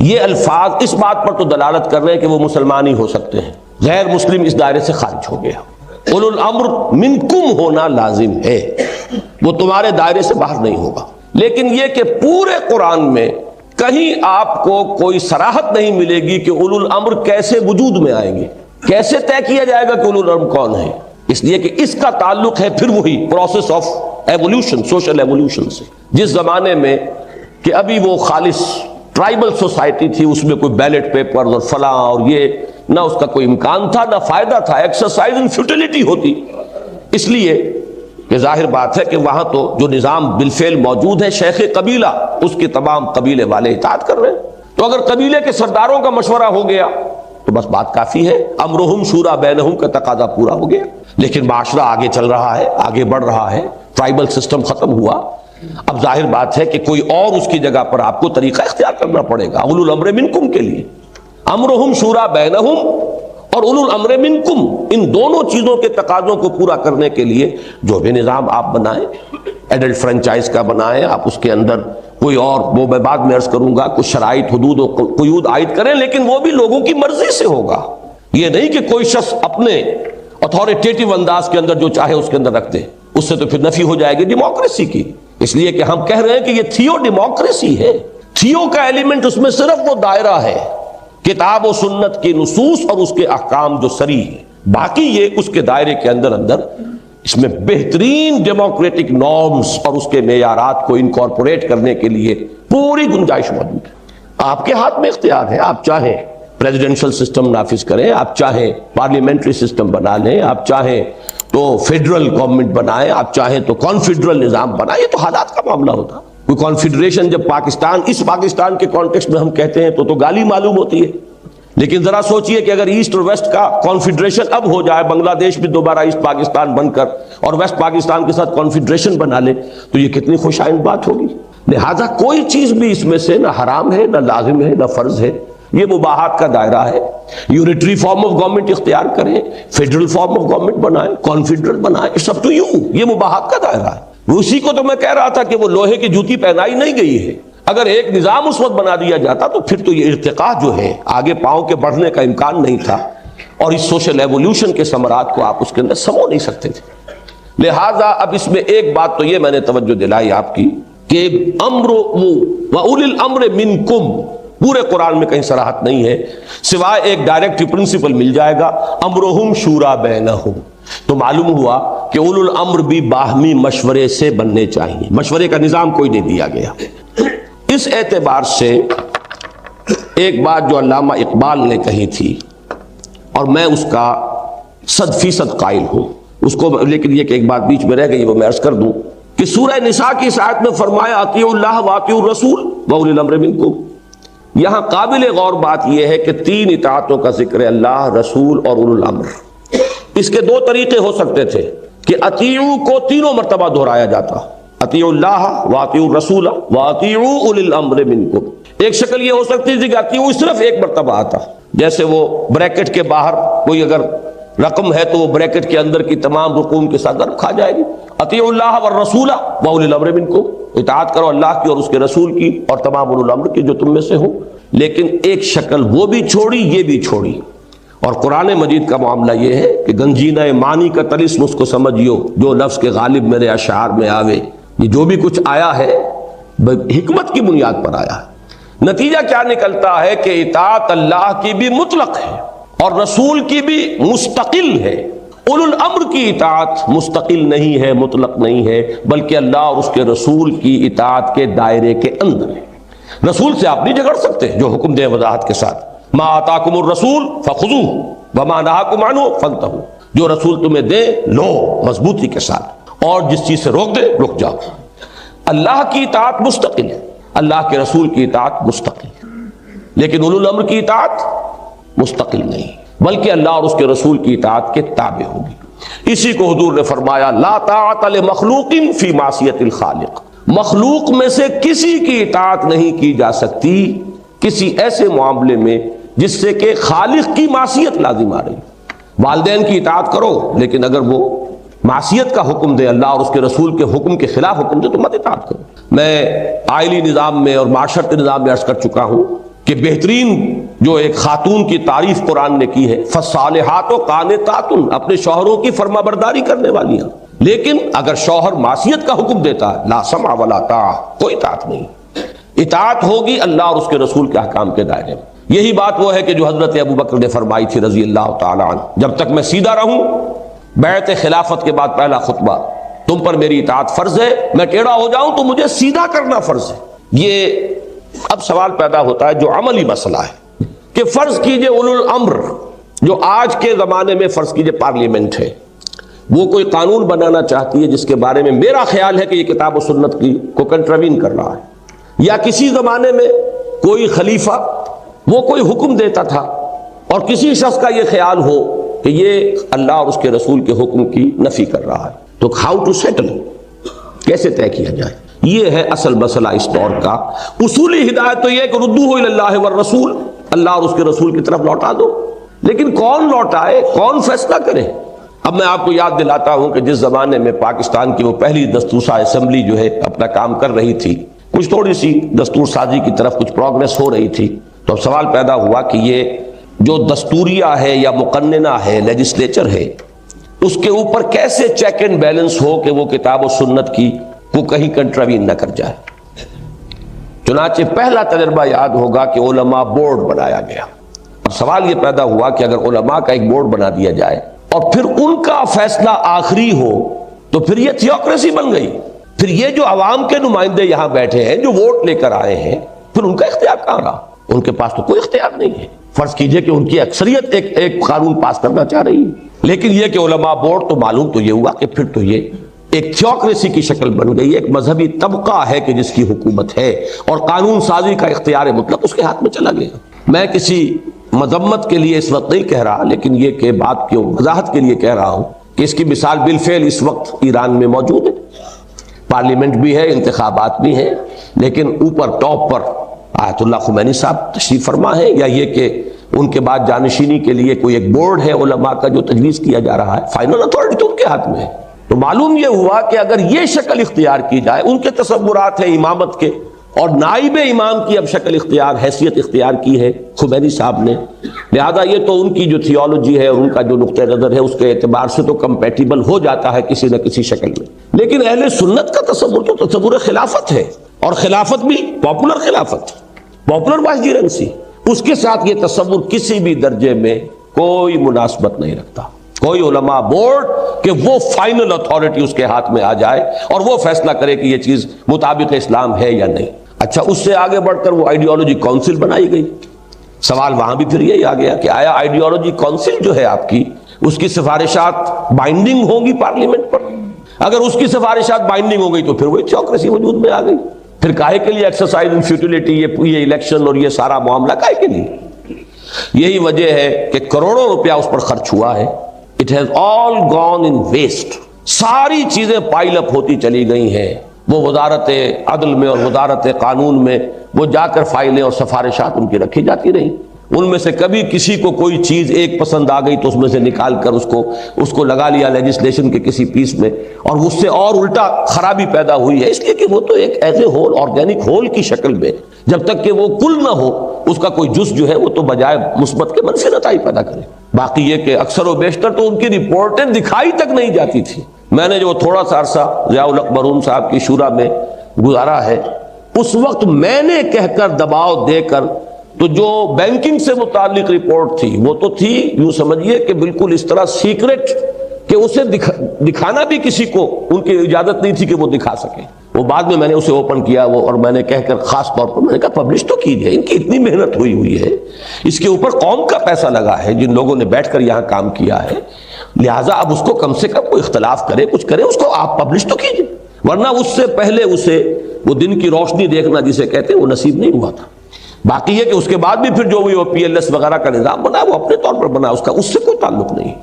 یہ الفاظ اس بات پر تو دلالت کر رہے ہیں کہ وہ مسلمان ہی ہو سکتے ہیں، غیر مسلم اس دائرے سے خارج ہو گیا۔ اولو الامر منکم ہونا لازم ہے، وہ تمہارے دائرے سے باہر نہیں ہوگا۔ لیکن یہ کہ پورے قرآن میں کہیں آپ کو کوئی صراحت نہیں ملے گی کہ اولو الامر کیسے وجود میں آئیں گے، کیسے طے کیا جائے گا کہ اولو الامر کون ہے، اس لیے کہ اس کا تعلق ہے پھر وہی process of evolution, social evolution سے۔ جس زمانے میں کہ ابھی وہ خالص ٹرائبل سوسائٹی تھی، اس میں کوئی بیلٹ پیپر اور فلاں اور یہ نہ اس کا کوئی امکان تھا نہ فائدہ تھا، ایکسرسائز ان فیوٹیلٹی ہوتی، اس لیے کہ ظاہر بات ہے کہ وہاں تو جو نظام بالفعل موجود ہے، شیخ قبیلہ اس کے تمام قبیلے والے اطاعت کر رہے ہیں، تو اگر قبیلے کے سرداروں کا مشورہ ہو گیا تو بس بات کافی ہے، امرہم شورا بینہم کا تقاضا پورا ہو گیا۔ لیکن معاشرہ آگے چل رہا ہے، آگے بڑھ رہا ہے، ٹرائبل سسٹم ختم ہوا، اب ظاہر بات ہے کہ کوئی اور اس کی جگہ پر آپ کو طریقہ اختیار کرنا پڑے گا اولو الامر منکم کے لیے۔ امرہم شورا بینہم اور اولو الامر منکم، ان دونوں چیزوں کے تقاضوں کو پورا کرنے کے لیے جو بھی نظام آپ بنائیں، ایڈلٹ فرنچائز کا بنائیں، آپ اس کے اندر کوئی اور وہ میں بعد میں عرض کروں گا کچھ شرائط حدود و قیود عائد کریں، لیکن وہ بھی لوگوں کی مرضی سے ہوگا، یہ نہیں کہ کوئی شخص اپنے اتھارٹیٹیو انداز کے اندر جو چاہے اس کے اندر رکھ دے، اس سے تو پھر نفی ہو جائے گی ڈیموکریسی کی۔ اس لیے کہ ہم کہہ رہے ہیں کہ یہ تھیو ڈیموکریسی ہے، تھیو کا ایلیمنٹ اس میں صرف وہ دائرہ ہے کتاب و سنت کی نصوص اور اس کے احکام جو صریح ہے، باقی یہ اس کے دائرے کے اندر اس میں بہترین ڈیموکریٹک نارمز اور اس کے معیارات کو انکارپوریٹ کرنے کے لیے پوری گنجائش موجود ہے۔ آپ کے ہاتھ میں اختیار ہے، آپ چاہیں پریزیڈنشل سسٹم نافذ کریں، آپ چاہیں پارلیمنٹری سسٹم بنا لیں، آپ چاہیں تو فیڈرل گورنمنٹ بنائیں، آپ چاہیں تو کانفیڈرل نظام بنائیں، یہ تو حالات کا معاملہ ہوتا۔ کوئی کانفیڈریشن جب پاکستان اس پاکستان کے کانٹیکسٹ میں ہم کہتے ہیں تو گالی معلوم ہوتی ہے، لیکن ذرا سوچئے کہ اگر ایسٹ اور ویسٹ کا کانفیڈریشن اب ہو جائے، بنگلہ دیش بھی دوبارہ ایسٹ پاکستان بن کر اور ویسٹ پاکستان کے ساتھ کانفیڈریشن بنا لے تو یہ کتنی خوش آئند بات ہوگی۔ لہذا کوئی چیز بھی اس میں سے نہ حرام ہے، نہ لازم ہے، نہ فرض ہے، یہ مباحات کا دائرہ ہے۔ یونٹری فارم آف گورنمنٹ اختیار کریں، فیڈرل فارم آف گورنمنٹ بنائیں، کانفیڈرل بنائیں، اٹس اپ ٹو یو، یہ مباحات کا دائرہ ہے۔ اسی کو تو میں کہہ رہا تھا کہ وہ لوہے کی جوتی پہنائی نہیں گئی ہے، اگر ایک نظام اس وقت بنا دیا جاتا تو پھر تو یہ ارتقاء جو ہے آگے پاؤں کے بڑھنے کا امکان نہیں تھا، اور اس سوشل ایولیوشن کے ثمرات کو آپ اس کے اندر سمو نہیں سکتے تھے۔ لہٰذا اب اس میں ایک بات تو یہ میں نے توجہ دلائی آپ کی کہ امر وَأُولِي الْأَمْرِ مِنْكُمْ پورے قرآن میں کہیں صراحت نہیں ہے، سوائے ایک ڈائریکٹ پرنسپل مل جائے گا امرہم شورا بینہم، تو معلوم ہوا کہ اولو الامر بھی باہمی مشورے سے بننے چاہیے، مشورے کا نظام کوئی نہیں دیا گیا۔ اس اعتبار سے ایک بات جو علامہ اقبال نے کہی تھی اور میں اس کا 100% قائل ہوں، اس کو لیکن یہ کہ ایک بات بیچ میں رہ گئی وہ میں عرض کر دوں کہ سورہ نساء کی اس آیت میں فرمایا اطیعوا اللہ واطیعوا الرسول واولی الامر منکم، یہاں قابل غور بات یہ ہے کہ 3 اطاعتوں کا ذکر ہے، اللہ، رسول اور اولو الامر۔ اس کے 2 طریقے ہو سکتے تھے کہ اطیعوا کو 3 مرتبہ دہرایا جاتا، اطیعوا اللہ واطیعوا الرسول واطیعوا اولی الامر منکم۔ ایک شکل یہ ہو سکتی تھی کہ اطیعوا صرف 1 مرتبہ آتا، جیسے وہ بریکٹ کے باہر کوئی اگر رقم ہے تو وہ بریکٹ کے اندر کی تمام رقوم کے ساتھ ضرب کھا جائے گی، اطیعوا اللہ والرسول واولی الامر منکم، اطاعت کرو اللہ کی اور اس کے رسول کی اور تمام اولو الامر کی جو تم میں سے ہو۔ لیکن ایک شکل وہ بھی چھوڑی، یہ بھی چھوڑی، اور قرآن مجید کا معاملہ یہ ہے کہ گنجینہ معنی کا طلسم اس کو سمجھیو، جو لفظ کے غالب میرے اشعار میں آوے، یہ جو بھی کچھ آیا ہے حکمت کی بنیاد پر آیا ہے۔ نتیجہ کیا نکلتا ہے کہ اطاعت اللہ کی بھی مطلق ہے اور رسول کی بھی مستقل ہے، اولو الامر کی اطاعت مستقل نہیں ہے، مطلق نہیں ہے، بلکہ اللہ اور اس کے رسول کی اطاعت کے دائرے کے اندر ہے۔ رسول سے آپ نہیں جھگڑ سکتے جو حکم دے وضاحت کے ساتھ، ما آتاکم الرسول فخذوہ وما نہاکم عنہ فانتہوا، جو رسول تمہیں دے لو مضبوطی کے ساتھ، اور جس چیز سے روک دے رک جاؤ۔ اللہ کی اطاعت مستقل ہے، اللہ کے رسول کی اطاعت مستقل ہے، لیکن اولو الامر کی اطاعت مستقل نہیں، بلکہ اللہ اور اس کے رسول کی اطاعت کے تابع ہوگی۔ اسی کو حضور نے فرمایا لا طاعت لمخلوق فی معصیت الخالق، مخلوق میں سے کسی کی اطاعت نہیں کی جا سکتی کسی ایسے معاملے میں جس سے کہ خالق کی معصیت لازم آ رہی۔ والدین کی اطاعت کرو، لیکن اگر وہ معصیت کا حکم دے، اللہ اور اس کے رسول کے حکم کے خلاف حکم دے، تو مت اطاعت کرو۔ میں آئلی نظام میں اور معاشرتی نظام میں عرض کر چکا ہوں کہ بہترین جو ایک خاتون کی تعریف قرآن نے کی ہے، فالصالحات قانتات، اپنے شوہروں کی فرما برداری کرنے والی ہیں، لیکن اگر شوہر معصیت کا حکم دیتا ہے لا سمع ولا طاعہ، کوئی اطاعت نہیں، اطاعت ہوگی اللہ اور اس کے رسول کے احکام کے دائرے میں۔ یہی بات وہ ہے کہ جو حضرت ابو بکر نے فرمائی تھی رضی اللہ تعالی عنہ، جب تک میں سیدھا رہوں، بیعت خلافت کے بعد پہلا خطبہ، تم پر میری اطاعت فرض ہے، میں ٹیڑھا ہو جاؤں تو مجھے سیدھا کرنا فرض ہے۔ یہ اب سوال پیدا ہوتا ہے جو عملی مسئلہ ہے کہ فرض کیجئے اولو الامر، جو آج کے زمانے میں فرض کیجئے پارلیمنٹ ہے، وہ کوئی قانون بنانا چاہتی ہے جس کے بارے میں میرا خیال ہے کہ یہ کتاب و سنت کی کو کنٹروین کر رہا ہے، یا کسی زمانے میں کوئی خلیفہ وہ کوئی حکم دیتا تھا اور کسی شخص کا یہ خیال ہو کہ یہ اللہ اور اس کے رسول کے حکم کی نفی کر رہا ہے، تو ہاؤ ٹو سیٹل، کیسے طے کیا جائے؟ یہ ہے اصل مسئلہ اس دور کا۔ اصولی ہدایت تو یہ ہے کہ ردوہ الی اللہ والرسول، اللہ اور اس کے رسول کی طرف لوٹا دو، لیکن کون لوٹائے، کون فیصلہ کرے؟ اب میں آپ کو یاد دلاتا ہوں کہ جس زمانے میں پاکستان کی وہ پہلی دستور اسمبلی جو ہے اپنا کام کر رہی تھی، کچھ تھوڑی سی دستور سازی کی طرف کچھ پروگریس ہو رہی تھی، تو اب سوال پیدا ہوا کہ یہ جو دستوریہ ہے یا مقننہ ہے، لیجسلیچر ہے، اس کے اوپر کیسے چیک اینڈ بیلنس ہو کہ وہ کتاب و سنت کی کو کہیں کنٹروین نہ کر جائے۔ چنانچہ پہلا تجربہ یاد ہوگا کہ علماء بورڈ بنایا گیا۔ اب سوال یہ پیدا ہوا کہ اگر علماء کا ایک بورڈ بنا دیا جائے اور پھر ان کا فیصلہ آخری ہو تو پھر یہ تھیوکریسی بن گئی، پھر یہ جو عوام کے نمائندے یہاں بیٹھے ہیں جو ووٹ لے کر آئے ہیں، پھر ان کا اختیار کہاں رہا؟ ان کے پاس تو کوئی اختیار نہیں ہے۔ فرض کیجئے کہ ان کی اکثریت ایک قانون پاس کرنا چاہ رہی ہے، لیکن یہ کہ علماء بورڈ، تو معلوم تو یہ ہوا کہ پھر تو یہ ایک تھیوکریسی کی شکل بن گئی، ایک مذہبی طبقہ ہے کہ جس کی حکومت ہے اور قانون سازی کا اختیار مطلق اس کے ہاتھ میں چلا گیا۔ میں کسی مذمت کے لیے اس وقت نہیں کہہ رہا، لیکن یہ کہ بات کی وضاحت کے لیے کہہ رہا ہوں کہ اس کی مثال بالفعل اس وقت ایران میں موجود ہے۔ پارلیمنٹ بھی ہے، انتخابات بھی ہیں، لیکن اوپر ٹاپ پر آیت اللہ خمینی صاحب تشریف فرما ہے، یا یہ کہ ان کے بعد جانشینی کے لیے کوئی ایک بورڈ ہے علماء کا جو تجویز کیا جا رہا ہے، فائنل اتھارٹی تو ان کے ہاتھ میں ہے۔ تو معلوم یہ ہوا کہ اگر یہ شکل اختیار کی جائے، ان کے تصورات ہیں امامت کے، اور نائب امام کی اب شکل اختیار، حیثیت اختیار کی ہے خمینی صاحب نے، لہذا یہ تو ان کی جو تھیولوجی ہے اور ان کا جو نقطہ نظر ہے اس کے اعتبار سے تو کمپیٹیبل ہو جاتا ہے کسی نہ کسی شکل میں، لیکن اہل سنت کا تصور تو تصور خلافت ہے، اور خلافت بھی پاپولر خلافت، پاپولر وائسریگنسی، اس کے ساتھ یہ تصور کسی بھی درجے میں کوئی مناسبت نہیں رکھتا۔ کوئی علماء بورڈ کہ وہ فائنل اتھارٹی اس کے ہاتھ میں آ جائے اور وہ فیصلہ کرے کہ یہ چیز مطابق اسلام ہے یا نہیں۔ اچھا، اس سے آگے بڑھ کر وہ آئیڈیالوجی کونسل بنائی گئی۔ سوال وہاں بھی پھر یہی آ گیا کہ آیا آئیڈیالوجی کونسل جو ہے آپ کی، اس کی سفارشات بائنڈنگ ہوں گی پارلیمنٹ پر؟ اگر اس کی سفارشات بائنڈنگ ہو گئی تو پھر وہی تھیوکریسی وجود میں آ گئی۔ پھر کاہے کے لیے ایکسرسائز ان فیوٹیلیٹی، یہ الیکشن اور یہ سارا معاملہ کاہے کے لیے؟ یہی وجہ ہے کہ کروڑوں روپیہ اس پر خرچ ہوا ہے۔ It has all gone in waste۔ ساری چیزیں پائل اپ ہوتی چلی گئی ہیں، وہ وزارت عدل میں اور وزارت قانون میں وہ جا کر فائلیں اور سفارشات ان کی رکھی جاتی رہیں، ان میں سے کبھی کسی کو کوئی چیز ایک پسند آ گئی تو اس میں سے نکال کر اس کو لگا لیا لیجسلیشن کے کسی پیس میں، اور اس سے اور الٹا خرابی پیدا ہوئی ہے، اس لیے کہ وہ تو ایک as a whole, organic whole کی شکل میں، جب تک کہ وہ کل نہ ہو اس کا کوئی جز جو ہے وہ تو بجائے مثبت کے منفی نتائج پیدا کرے۔ باقی یہ کہ اکثر و بیشتر تو ان کی رپورٹیں دکھائی تک نہیں جاتی تھی۔ میں نے جو تھوڑا سا عرصہ ضیاء الحق مرحوم صاحب کی شورا میں گزارا ہے، اس وقت میں نے کہہ کر دباؤ دے کر تو جو بینکنگ سے متعلق رپورٹ تھی وہ تو تھی یوں سمجھیے کہ بالکل اس طرح سیکرٹ کہ اسے دکھانا بھی کسی کو ان کی اجازت نہیں تھی کہ وہ دکھا سکے۔ وہ بعد میں نے اسے اوپن کیا وہ، اور میں نے کہہ کر خاص طور پر میں نے کہا پبلش تو کیجئے، ان کی اتنی محنت ہوئی ہے، اس کے اوپر قوم کا پیسہ لگا ہے جن لوگوں نے بیٹھ کر یہاں کام کیا ہے، لہٰذا اب اس کو کم سے کم کوئی اختلاف کرے، کچھ کرے، اس کو آپ پبلش تو کیجئے، ورنہ اس سے پہلے اسے وہ دن کی روشنی دیکھنا جسے کہتے ہیں وہ نصیب نہیں ہوا تھا۔ باقی ہے کہ اس کے بعد بھی پھر جو وہ پی ایل ایس وغیرہ کا نظام بنا وہ اپنے طور پر بنا، اس سے کوئی تعلق نہیں۔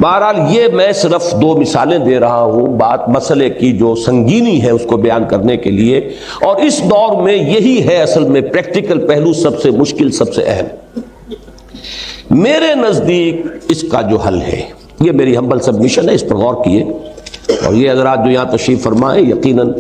بہرحال یہ میں صرف 2 مثالیں دے رہا ہوں بات مسئلے کی جو سنگینی ہے اس کو بیان کرنے کے لیے، اور اس دور میں یہی ہے اصل میں پریکٹیکل پہلو سب سے مشکل، سب سے اہم۔ میرے نزدیک اس کا جو حل ہے، یہ میری ہمبل سبمیشن ہے، اس پر غور کیے، اور یہ حضرات جو یہاں تشریف فرمائیں یقیناً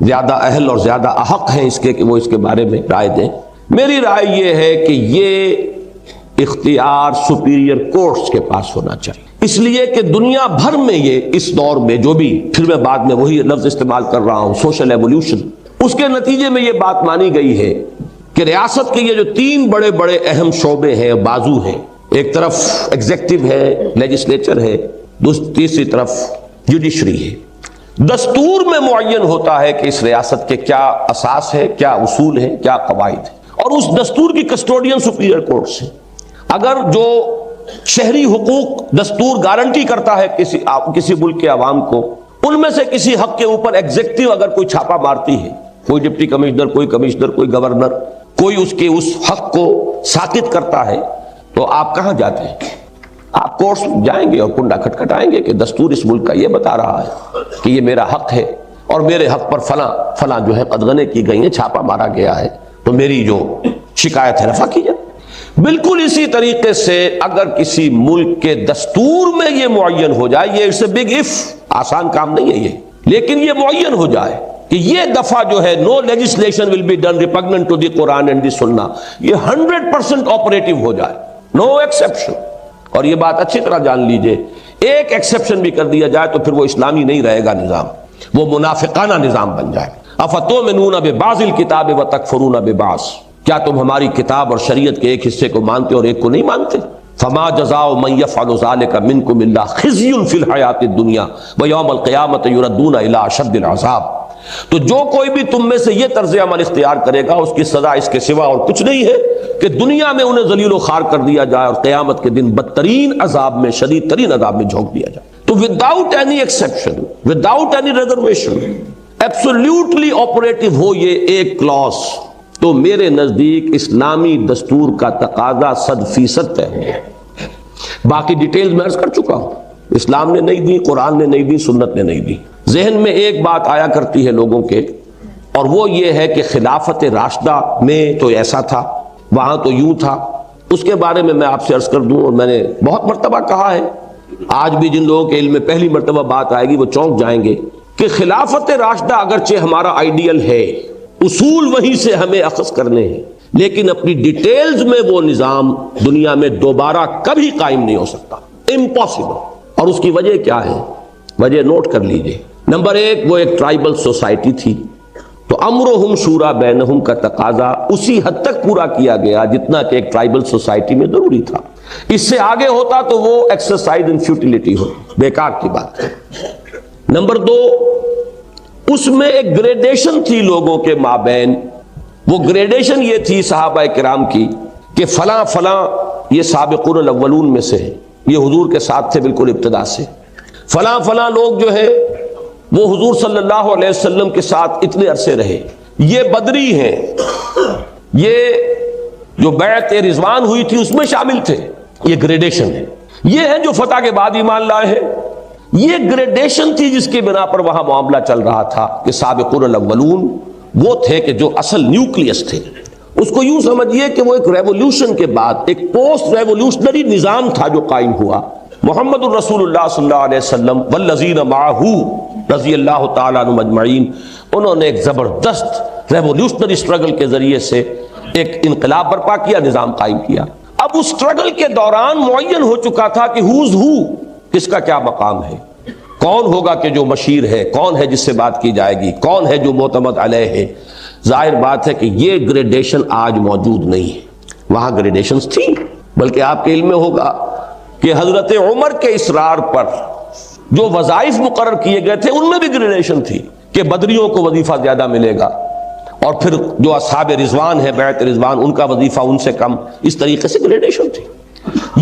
زیادہ اہل اور زیادہ احق ہیں اس کے کہ وہ اس کے بارے میں رائے دیں۔ میری رائے یہ ہے کہ یہ اختیار سپیریئر کورٹس کے پاس ہونا چاہیے، اس لیے کہ دنیا بھر میں یہ اس دور میں جو بھی، پھر میں بعد میں وہی لفظ استعمال کر رہا ہوں، سوشل ایولیوشن، اس کے نتیجے میں یہ بات مانی گئی ہے کہ ریاست کے یہ جو 3 بڑے بڑے اہم شعبے ہیں، بازو ہیں، ایک طرف ایگزیکٹو ہے، لیجسلیچر ہے، تیسری طرف جوڈیشری ہے، دستور میں معین ہوتا ہے کہ اس ریاست کے کیا اساس ہے، کیا اصول ہیں، کیا قواعد ہیں، اور اس دستور کی کسٹوڈین سپیریئر کورٹس ہیں۔ اگر جو شہری حقوق دستور گارنٹی کرتا ہے کسی ملک کے عوام کو، ان میں سے کسی حق کے اوپر ایگزیکٹو اگر کوئی چھاپا مارتی ہے، کوئی ڈپٹی کمشنر، کوئی گورنر، کوئی اس کے اس حق کو ساقط کرتا ہے، تو آپ کہاں جاتے ہیں؟ آپ کورٹس جائیں گے اور کنڈا کھٹکھٹائیں گے کہ دستور اس ملک کا یہ بتا رہا ہے کہ یہ میرا حق ہے، اور میرے حق پر فلاں جو ہے قدغنیں کی گئی ہیں، چھاپا مارا گیا ہے، تو میری جو شکایت ہے رفع کی جائے۔ بالکل اسی طریقے سے اگر کسی ملک کے دستور میں یہ معین ہو جائے، یہ اٹس اے بگ اف، آسان کام نہیں ہے یہ، لیکن یہ معین ہو جائے کہ یہ دفعہ جو ہے no legislation will be done repugnant to the Quran and the Sunnah, یہ 100% آپریٹو ہو جائے، نو ایکسیپشن۔ اور یہ بات اچھی طرح جان لیجئے، ایک ایکسیپشن بھی کر دیا جائے تو پھر وہ اسلامی نہیں رہے گا نظام، وہ منافقانہ نظام بن جائے۔ افتؤمنون ببعض الکتاب وتکفرون ببعض، کیا تم ہماری کتاب اور شریعت کے ایک حصے کو مانتے اور ایک کو نہیں مانتے؟ فما جزاء من یفعل ذلک منکم الا خزی فی الحیاۃ الدنیا ویوم القیامۃ یردون الی اشد العذاب۔ تو جو کوئی بھی تم میں سے یہ طرز عمل اختیار کرے گا، اس کی سزا اس کے سوا اور کچھ نہیں ہے کہ دنیا میں انہیں ذلیل و خوار کر دیا جائے اور قیامت کے دن بدترین عذاب میں، شدید ترین عذاب میں جھونک دیا جائے۔ تو without any exception, without any reservation, absolutely operative ہو یہ ایک کلاس، تو میرے نزدیک اسلامی دستور کا تقاضا 100% طے ہے۔ باقی ڈیٹیلز میں عرض کر چکا ہوں، اسلام نے نہیں دی، قرآن نے نہیں دی، سنت نے نہیں دی۔ ذہن میں ایک بات آیا کرتی ہے لوگوں کے، اور وہ یہ ہے کہ خلافت راشدہ میں تو ایسا تھا، وہاں تو یوں تھا۔ اس کے بارے میں آپ سے عرض کر دوں، اور میں نے بہت مرتبہ کہا ہے، آج بھی جن لوگوں کے علم میں پہلی مرتبہ بات آئے گی وہ چونک جائیں گے کہ خلافت راشدہ اگرچہ ہمارا آئیڈیل ہے، اصول وہیں سے ہمیں اخذ کرنے ہیں، لیکن اپنی ڈیٹیلز میں وہ نظام دنیا میں دوبارہ کبھی قائم نہیں ہو سکتا، امپاسبل۔ اور اس کی وجہ کیا ہے؟ وجہ نوٹ کر لیجئے۔ نمبر 1، وہ ایک ٹرائبل سوسائٹی تھی، تو امرہم شورا بینہم کا تقاضا اسی حد تک پورا کیا گیا جتنا کہ ایک ٹرائبل سوسائٹی میں ضروری تھا۔ اس سے آگے ہوتا تو وہ ایکسرسائز ان فیوٹیلیٹی ہوتی، بیکار کی بات ہے۔ نمبر 2، اس میں ایک گریڈیشن تھی لوگوں کے مابین، وہ گریڈیشن یہ تھی صحابہ کرام کی کہ فلاں فلاں یہ سابقون الاولون میں سے ہیں، یہ حضور کے ساتھ تھے بالکل ابتدا سے، فلاں فلاں لوگ جو ہے وہ حضور صلی اللہ علیہ وسلم کے ساتھ اتنے عرصے رہے، یہ بدری ہیں، یہ جو بیعت رضوان ہوئی تھی اس میں شامل تھے، یہ گریڈیشن ہے۔ یہ ہیں جو فتح کے بعد ایمان لائے ہیں، یہ گریڈیشن تھی جس کے بنا پر وہاں معاملہ چل رہا تھا کہ سابقون الاولون وہ تھے کہ جو اصل نیوکلیس تھے۔ اس کو یوں سمجھیے کہ وہ ایک ریولوشن کے بعد ایک پوسٹ ریولوشنری نظام تھا جو قائم ہوا۔ محمد الرسول اللہ صلی اللہ علیہ وسلم والذین معہ رضی اللہ تعالیٰ عنہم اجمعین، انہوں نے ایک زبردست ریولوشنری سٹرگل کے ذریعے سے ایک انقلاب برپا کیا، نظام قائم کیا۔ اب اس سٹرگل کے دوران معین ہو چکا تھا کہ ہوز ہو، کس کا کیا مقام ہے، کون ہوگا کہ جو مشیر ہے، کون ہے جس سے بات کی جائے گی، کون ہے جو معتمد علیہ ہے۔ ظاہر بات ہے کہ یہ گریڈیشن آج موجود نہیں ہے، وہاں گریڈیشنز تھی، بلکہ آپ کے علم میں ہوگا کہ حضرت عمر کے اصرار پر جو وظائف مقرر کیے گئے تھے ان میں بھی گریڈیشن تھی کہ بدریوں کو وظیفہ زیادہ ملے گا اور پھر جو اصحاب رضوان ہے بیعت رضوان ان کا وظیفہ ان سے کم، اس طریقے سے گریڈیشن تھی۔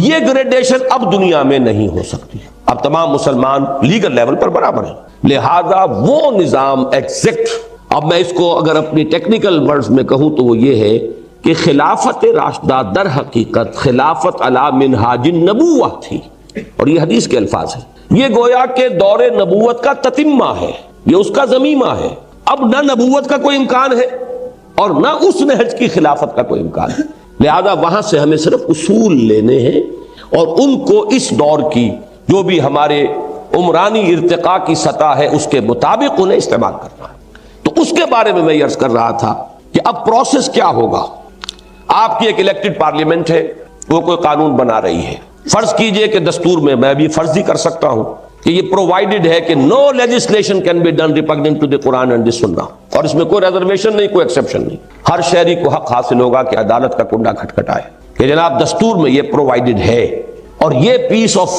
یہ گریڈیشن اب دنیا میں نہیں ہو سکتی، اب تمام مسلمان لیگل لیول پر برابر ہیں، لہذا وہ نظام ایگزیکٹ، اب میں اس کو اگر اپنی ٹیکنیکل ورڈز میں کہوں تو وہ یہ ہے کہ خلافت راشدہ در حقیقت خلافت علی منہاج النبوہ تھی، اور یہ حدیث کے الفاظ ہیں، یہ گویا کہ دور نبوت کا تتمہ ہے، یہ اس کا ضمیمہ ہے، اب نہ نبوت کا کوئی امکان ہے اور نہ اس نہج کی خلافت کا کوئی امکان ہے، لہذا وہاں سے ہمیں صرف اصول لینے ہیں اور ان کو اس دور کی جو بھی ہمارے عمرانی ارتقاء کی سطح ہے اس کے مطابق انہیں استعمال کرنا ہے۔ تو اس کے بارے میں عرض کر رہا تھا کہ اب پروسیس کیا ہوگا۔ آپ کی ایک الیکٹڈ پارلیمنٹ ہے، وہ کوئی قانون بنا رہی ہے، فرض کیجئے کہ دستور میں بھی فرض ہی کر سکتا ہوں کہ یہ پرووائڈڈ ہے کہ no legislation can be done repugnant to the Quran and the Sunnah, اور اس میں کوئی ریزرویشن نہیں، کوئی ایکسیپشن نہیں، ہر شہری کو حق حاصل ہوگا کہ عدالت کا کنڈا کھٹکھٹائے کہ جناب دستور میں یہ پرووائڈڈ ہے، اور یہ پیس آف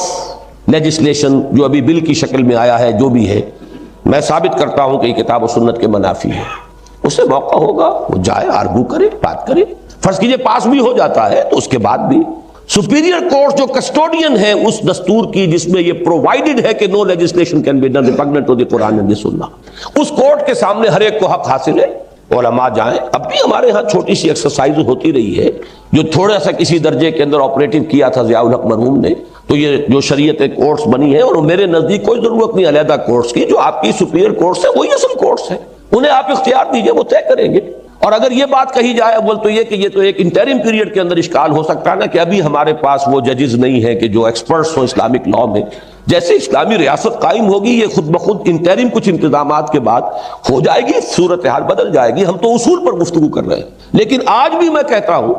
لیجسلیشن جو ابھی بل کی شکل میں آیا ہے جو بھی ہے، میں ثابت کرتا ہوں کہ یہ کتاب و سنت کے منافی ہے، اسے موقع ہوگا وہ جائے آرگو کرے، بات کرے، فرض کیجئے پاس بھی ہو جاتا ہے تو اس کے بعد بھی سپیریئر کورٹ جو کسٹوڈین ہے اس دستور کی جس میں یہ پرووائڈڈ ہے کہ no legislation can be done repugnant to the Quran and the Sunnah, اس کورٹ کے سامنے ہر ایک کو حق حاصل ہے، علماء جائیں۔ اب بھی ہمارے ہاں چھوٹی سی ایکسرسائز ہوتی رہی ہے جو تھوڑا سا کسی درجے کے اندر آپریٹو کیا تھا ضیاء الحق مرحوم نے، تو یہ جو شریعت کورٹس بنی ہے، اور میرے نزدیک کوئی ضرورت نہیں علیحدہ کورٹس کی، جو آپ کی سپیریئر کورٹس ہیں وہی اصل کورٹس ہیں، انہیں آپ اختیار دیجئے، وہ طے کریں گے۔ اور اگر یہ بات کہی جائے اول تو یہ کہ یہ تو ایک انٹرم پیریڈ کے اندر اشکال ہو سکتا ہے نا کہ ابھی ہمارے پاس وہ ججز نہیں ہیں کہ جو ایکسپرٹس ہوں اسلامک لا میں، جیسے اسلامی ریاست قائم ہوگی یہ خود بخود انٹرم کچھ انتظامات کے بعد ہو جائے گی، صورتحال بدل جائے گی، ہم تو اصول پر گفتگو کر رہے ہیں۔ لیکن آج بھی میں کہتا ہوں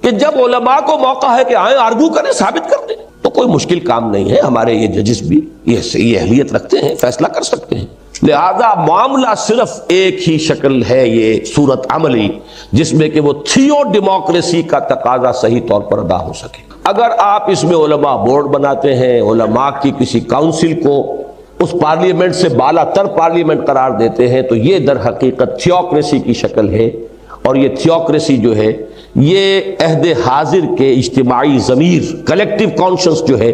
کہ جب علماء کو موقع ہے کہ آئیں آرگو کریں، ثابت کر دیں، تو کوئی مشکل کام نہیں ہے، ہمارے یہ ججز بھی یہ اہلیت رکھتے ہیں، فیصلہ کر سکتے ہیں۔ لہذا معاملہ صرف ایک ہی شکل ہے، یہ صورت عملی جس میں کہ وہ تھیو ڈیموکریسی کا تقاضا صحیح طور پر ادا ہو سکے۔ اگر آپ اس میں علماء بورڈ بناتے ہیں، علماء کی کسی کاؤنسل کو اس پارلیمنٹ سے بالا تر پارلیمنٹ قرار دیتے ہیں، تو یہ در حقیقت تھیوکریسی کی شکل ہے، اور یہ تھیوکریسی جو ہے یہ عہد حاضر کے اجتماعی ضمیر کلیکٹیو کانشنس جو ہے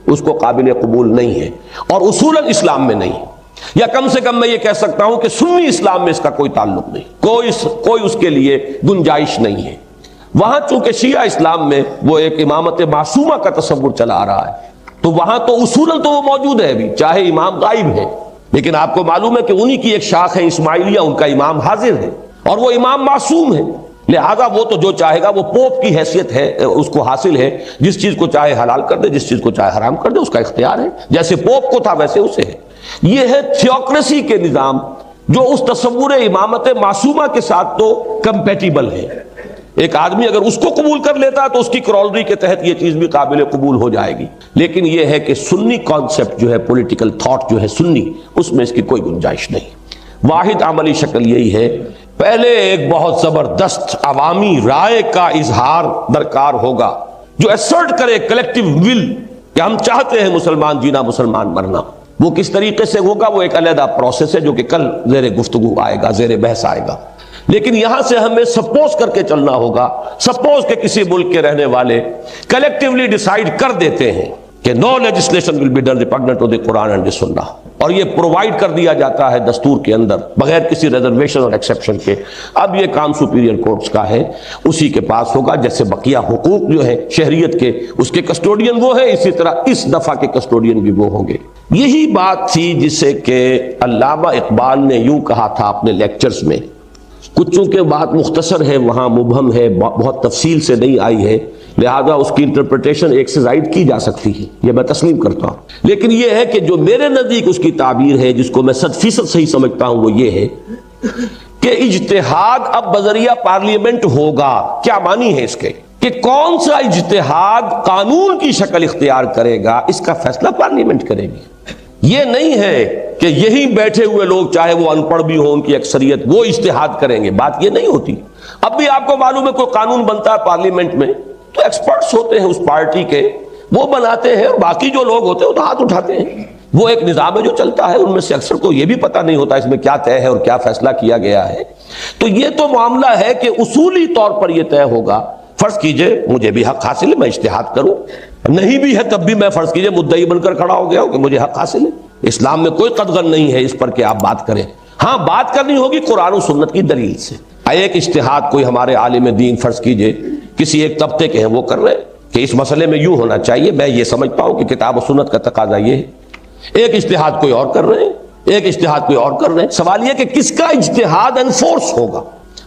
اس کو قابل قبول نہیں ہے، اور اصولاً اسلام میں نہیں، یا کم سے کم میں یہ کہہ سکتا ہوں کہ سنی اسلام میں اس کا کوئی تعلق نہیں، کوئی اس کے لیے گنجائش نہیں ہے۔ وہاں چونکہ شیعہ اسلام میں وہ ایک امامت معصومہ کا تصور چلا آ رہا ہے، تو وہاں تو اصولاً تو وہ موجود ہے ابھی، چاہے امام غائب ہے، لیکن آپ کو معلوم ہے کہ انہی کی ایک شاخ ہے اسماعیلیہ، ان کا امام حاضر ہے اور وہ امام معصوم ہے، لہذا وہ تو جو چاہے گا، وہ پوپ کی حیثیت ہے، اس کو حاصل ہے، جس چیز کو چاہے حلال کر دے، جس چیز کو چاہے حرام کر دے، اس کا اختیار ہے، جیسے پوپ کو تھا ویسے اسے ہے۔ یہ ہے تھیوکریسی کے نظام جو اس تصور امامت معصومہ کے ساتھ تو کمپیٹیبل ہے۔ ایک آدمی اگر اس کو قبول کر لیتا ہے تو اس کی کرولری کے تحت یہ چیز بھی قابل قبول ہو جائے گی، لیکن یہ ہے کہ سنی کانسیپٹ جو ہے، پولیٹیکل تھاٹ جو ہے سنی، اس میں اس کی کوئی گنجائش نہیں۔ واحد عملی شکل یہی ہے، پہلے ایک بہت زبردست عوامی رائے کا اظہار درکار ہوگا جو ایسرٹ کرے کلیکٹیو ول کہ ہم چاہتے ہیں مسلمان جینا، مسلمان مرنا۔ وہ کس طریقے سے ہوگا وہ ایک علیحدہ پروسیس ہے جو کہ کل زیر گفتگو آئے گا، زیر بحث آئے گا، لیکن یہاں سے ہمیں سپوز کر کے چلنا ہوگا، سپوز کہ کسی ملک کے رہنے والے کلیکٹیولی ڈیسائیڈ کر دیتے ہیں کہ no legislation will be done repugnant to the Quran and the Sunnah, اور یہ پرووائڈ کر دیا جاتا ہے دستور کے اندر بغیر کسی ریزرویشن اور ایکسیپشن کے، اب یہ کام سپیریئر کورٹس کا ہے، اسی کے پاس ہوگا، جیسے بقیہ حقوق جو ہے شہریت کے، اس کے کسٹوڈین وہ ہے، اسی طرح اس دفعہ کے کسٹوڈین بھی وہ ہوں گے۔ یہی بات تھی جسے کہ علامہ اقبال نے یوں کہا تھا اپنے لیکچرز میں، کچھ چونکہ بات مختصر ہے، وہاں مبہم ہے، بہت تفصیل سے نہیں آئی ہے، لہذا اس کی انٹرپریٹیشن ایک سے زائد کی جا سکتی ہے، یہ میں تسلیم کرتا ہوں، لیکن یہ ہے کہ جو میرے نزدیک اس کی تعبیر ہے جس کو میں 100% صحیح سمجھتا ہوں، وہ یہ ہے کہ اجتہاد اب بذریعہ پارلیمنٹ ہوگا۔ کیا معنی ہے اس کے کہ کون سا اجتہاد قانون کی شکل اختیار کرے گا، اس کا فیصلہ پارلیمنٹ کرے گی۔ یہ نہیں ہے کہ یہی بیٹھے ہوئے لوگ چاہے وہ ان پڑھ بھی ہوں ان کی اکثریت وہ اجتہاد کریں گے، بات یہ نہیں ہوتی۔ اب بھی آپ کو معلوم ہے کوئی قانون بنتا ہے پارلیمنٹ میں تو ایکسپرٹس ہوتے ہیں اس پارٹی کے، وہ بناتے ہیں، اور باقی جو لوگ ہوتے ہیں وہ تو ہاتھ اٹھاتے ہیں۔ وہ ایک نظام ہے جو چلتا ہے، ان میں سے اکثر کو یہ بھی پتہ نہیں ہوتا اس میں کیا طے ہے اور کیا فیصلہ کیا گیا ہے۔ تو یہ تو معاملہ ہے کہ اصولی طور پر یہ طے ہوگا۔ فرض کیجئے مجھے بھی حق حاصل ہے، میں اجتہاد کروں، نہیں بھی ہے تب بھی میں فرض کیجئے مدعی بن کر کھڑا ہو گیا ہوں کہ مجھے حق حاصل ہے۔ اسلام میں کوئی قدغن نہیں ہے اس پر کہ آپ بات کریں، ہاں بات کرنی ہوگی قرآن و سنت کی دلیل سے۔ ایک اجتہاد کوئی ہمارے عالم دین فرض کیجئے کسی ایک طبقے کے ہیں، وہ کر رہے ہیں کہ اس مسئلے میں یوں ہونا چاہیے، میں یہ سمجھتا ہوں کہ کتاب و سنت کا تقاضا یہ ہے۔ ایک اجتہاد کوئی اور کر رہے ہیں، ایک اجتہاد کوئی اور کر رہے ہیں۔ سوال یہ کہ کس کا اجتہاد انفورس ہوگا؟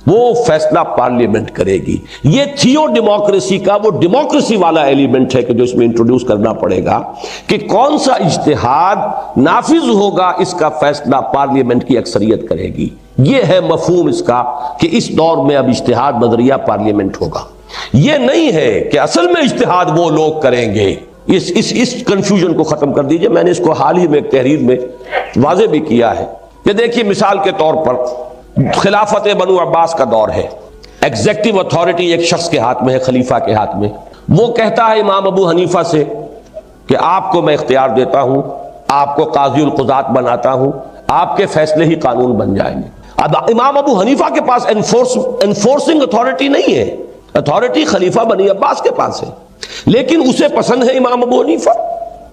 وہ فیصلہ پارلیمنٹ کرے گی۔ یہ تھیو ڈیموکریسی کا وہ ڈیموکریسی والا ایلیمنٹ ہے کہ جو اس میں انٹروڈیوس کرنا پڑے گا کہ کون سا اجتہاد نافذ ہوگا، اس کا فیصلہ پارلیمنٹ کی اکثریت کرے گی۔ یہ ہے مفہوم اس کا کہ اس دور میں اب اجتہاد نظریہ پارلیمنٹ ہوگا۔ یہ نہیں ہے کہ اصل میں اجتہاد وہ لوگ کریں گے۔ اس کنفیوژن کو ختم کر دیجئے۔ میں نے اس کو حال ہی میں ایک تحریر میں واضح بھی کیا ہے کہ دیکھیے مثال کے طور پر خلافت بنو عباس کا دور ہے، ایگزیکٹو اتھارٹی ایک شخص کے ہاتھ میں ہے، خلیفہ کے ہاتھ میں۔ وہ کہتا ہے امام ابو حنیفہ سے کہ آپ کو میں اختیار دیتا ہوں، آپ کو قاضی القضات بناتا ہوں، آپ کے فیصلے ہی قانون بن جائیں گے۔ اب امام ابو حنیفہ کے پاس انفورسنگ اتھارٹی نہیں ہے، اتھارٹی خلیفہ بنی عباس کے پاس ہے، لیکن اسے پسند ہے امام ابو حنیفہ،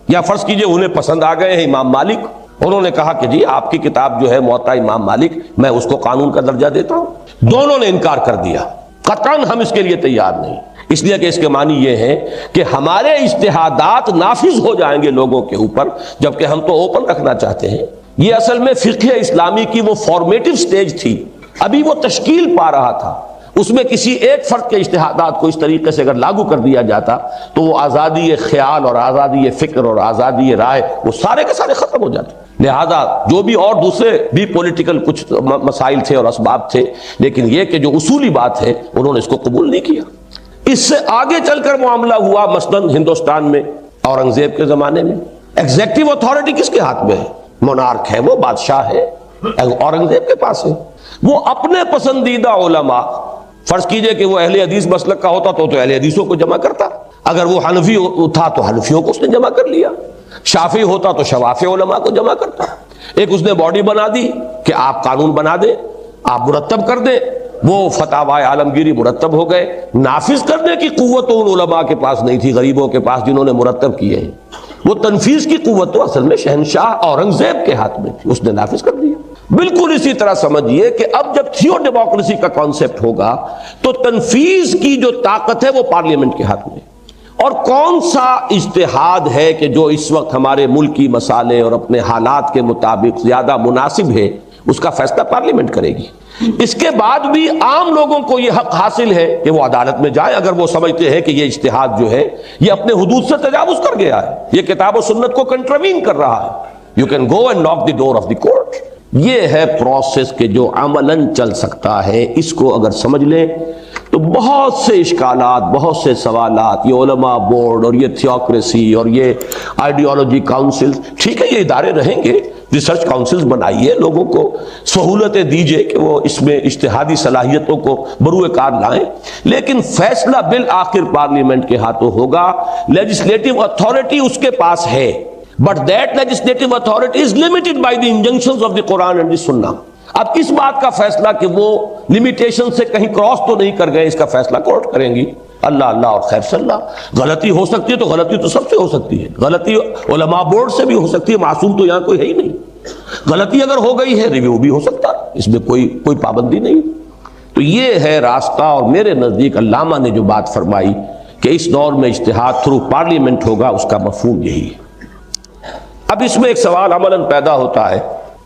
یا فرض کیجئے انہیں پسند آ گئے ہیں امام مالک، انہوں نے کہا کہ جی آپ کی کتاب جو ہے موطا امام مالک، میں اس کو قانون کا درجہ دیتا ہوں۔ دونوں نے انکار کر دیا، قطعاً ہم اس کے لیے تیار نہیں، اس لیے کہ اس کے معنی یہ ہے کہ ہمارے اجتہادات نافذ ہو جائیں گے لوگوں کے اوپر، جبکہ ہم تو اوپن رکھنا چاہتے ہیں۔ یہ اصل میں فقہ اسلامی کی وہ فارمیٹو سٹیج تھی، ابھی وہ تشکیل پا رہا تھا۔ اس میں کسی ایک فرد کے اجتہادات کو اس طریقے سے اگر لاگو کر دیا جاتا تو وہ آزادی خیال اور آزادی فکر اور آزادی رائے وہ سارے کے سارے ختم ہو جاتے۔ لہذا جو بھی اور دوسرے بھی پولیٹیکل کچھ مسائل تھے اور اسباب تھے، لیکن یہ کہ جو اصولی بات ہے انہوں نے اس کو قبول نہیں کیا۔ اس سے آگے چل کر معاملہ ہوا مثلاً ہندوستان میں اورنگزیب کے زمانے میں۔ ایگزیکٹو اتھارٹی کس کے ہاتھ میں ہے؟ مونارک ہے، وہ بادشاہ ہے، اورنگزیب کے پاس ہے۔ وہ اپنے پسندیدہ علماء، فرض کیجئے کہ وہ اہل حدیث مسلک کا ہوتا تو اہل حدیثوں کو جمع کرتا، اگر وہ حنفی تھا تو حنفیوں کو اس نے جمع کر لیا، شافعی ہوتا تو شوافع علماء کو جمع کرتا۔ ایک اس نے باڈی بنا دی کہ آپ قانون بنا دیں، آپ مرتب کر دیں، وہ فتاوی عالمگیری مرتب ہو گئے۔ نافذ کرنے کی قوت تو ان علماء کے پاس نہیں تھی، غریبوں کے پاس جنہوں نے مرتب کیے ہیں۔ وہ تنفیذ کی قوت تو اصل میں شہنشاہ اورنگزیب کے ہاتھ میں تھی، اس نے نافذ کر دیا۔ بالکل اسی طرح سمجھیے کہ اب جب تھیو ڈیموکریسی کا کانسیپٹ ہوگا تو تنفیذ کی جو طاقت ہے وہ پارلیمنٹ کے ہاتھ میں۔ اور کون سا اجتہاد ہے کہ جو اس وقت ہمارے ملکی مسائل اور اپنے حالات کے مطابق زیادہ مناسب ہے، اس کا فیصلہ پارلیمنٹ کرے گی۔ اس کے بعد بھی عام لوگوں کو یہ حق حاصل ہے کہ وہ عدالت میں جائیں اگر وہ سمجھتے ہیں کہ یہ اجتہاد جو ہے یہ اپنے حدود سے تجاوز کر گیا ہے، یہ کتاب و سنت کو کنٹروین کر رہا ہے۔ You can go and knock the door of the court۔ یہ ہے پروسیس کہ جو عملاً چل سکتا ہے۔ اس کو اگر سمجھ لیں تو بہت سے اشکالات، بہت سے سوالات، یہ علماء بورڈ اور یہ تھیوکریسی اور یہ آئیڈیالوجی کاؤنسل، ٹھیک ہے یہ ادارے رہیں گے، ریسرچ کاؤنسلز بنائیے، لوگوں کو سہولتیں دیجئے کہ وہ اس میں اجتہادی صلاحیتوں کو بروئے کار لائیں، لیکن فیصلہ بالآخر پارلیمنٹ کے ہاتھوں ہوگا۔ لیجسلیٹو اتھارٹی اس کے پاس ہے، but that legislative authority is limited by the injunctions of the Quran and the Sunnah۔ اب اس بات کا فیصلہ کہ وہ لمیٹیشن سے کہیں کراس تو نہیں کر گئے، اس کا فیصلہ کورٹ کریں گی۔ اللہ اللہ اور خیر صلی اللہ۔ غلطی ہو سکتی ہے تو غلطی تو سب سے ہو سکتی ہے، غلطی علماء بورڈ سے بھی ہو سکتی ہے، معصوم تو یہاں کوئی ہے ہی نہیں۔ غلطی اگر ہو گئی ہے ریویو بھی ہو سکتا ہے، اس میں کوئی پابندی نہیں۔ تو یہ ہے راستہ، اور میرے نزدیک علامہ نے جو بات فرمائی کہ اس دور میں اجتہاد تھرو پارلیمنٹ ہوگا، اس کا مفہوم یہی ہے۔ اب اس میں ایک سوال عملاً پیدا ہوتا ہے،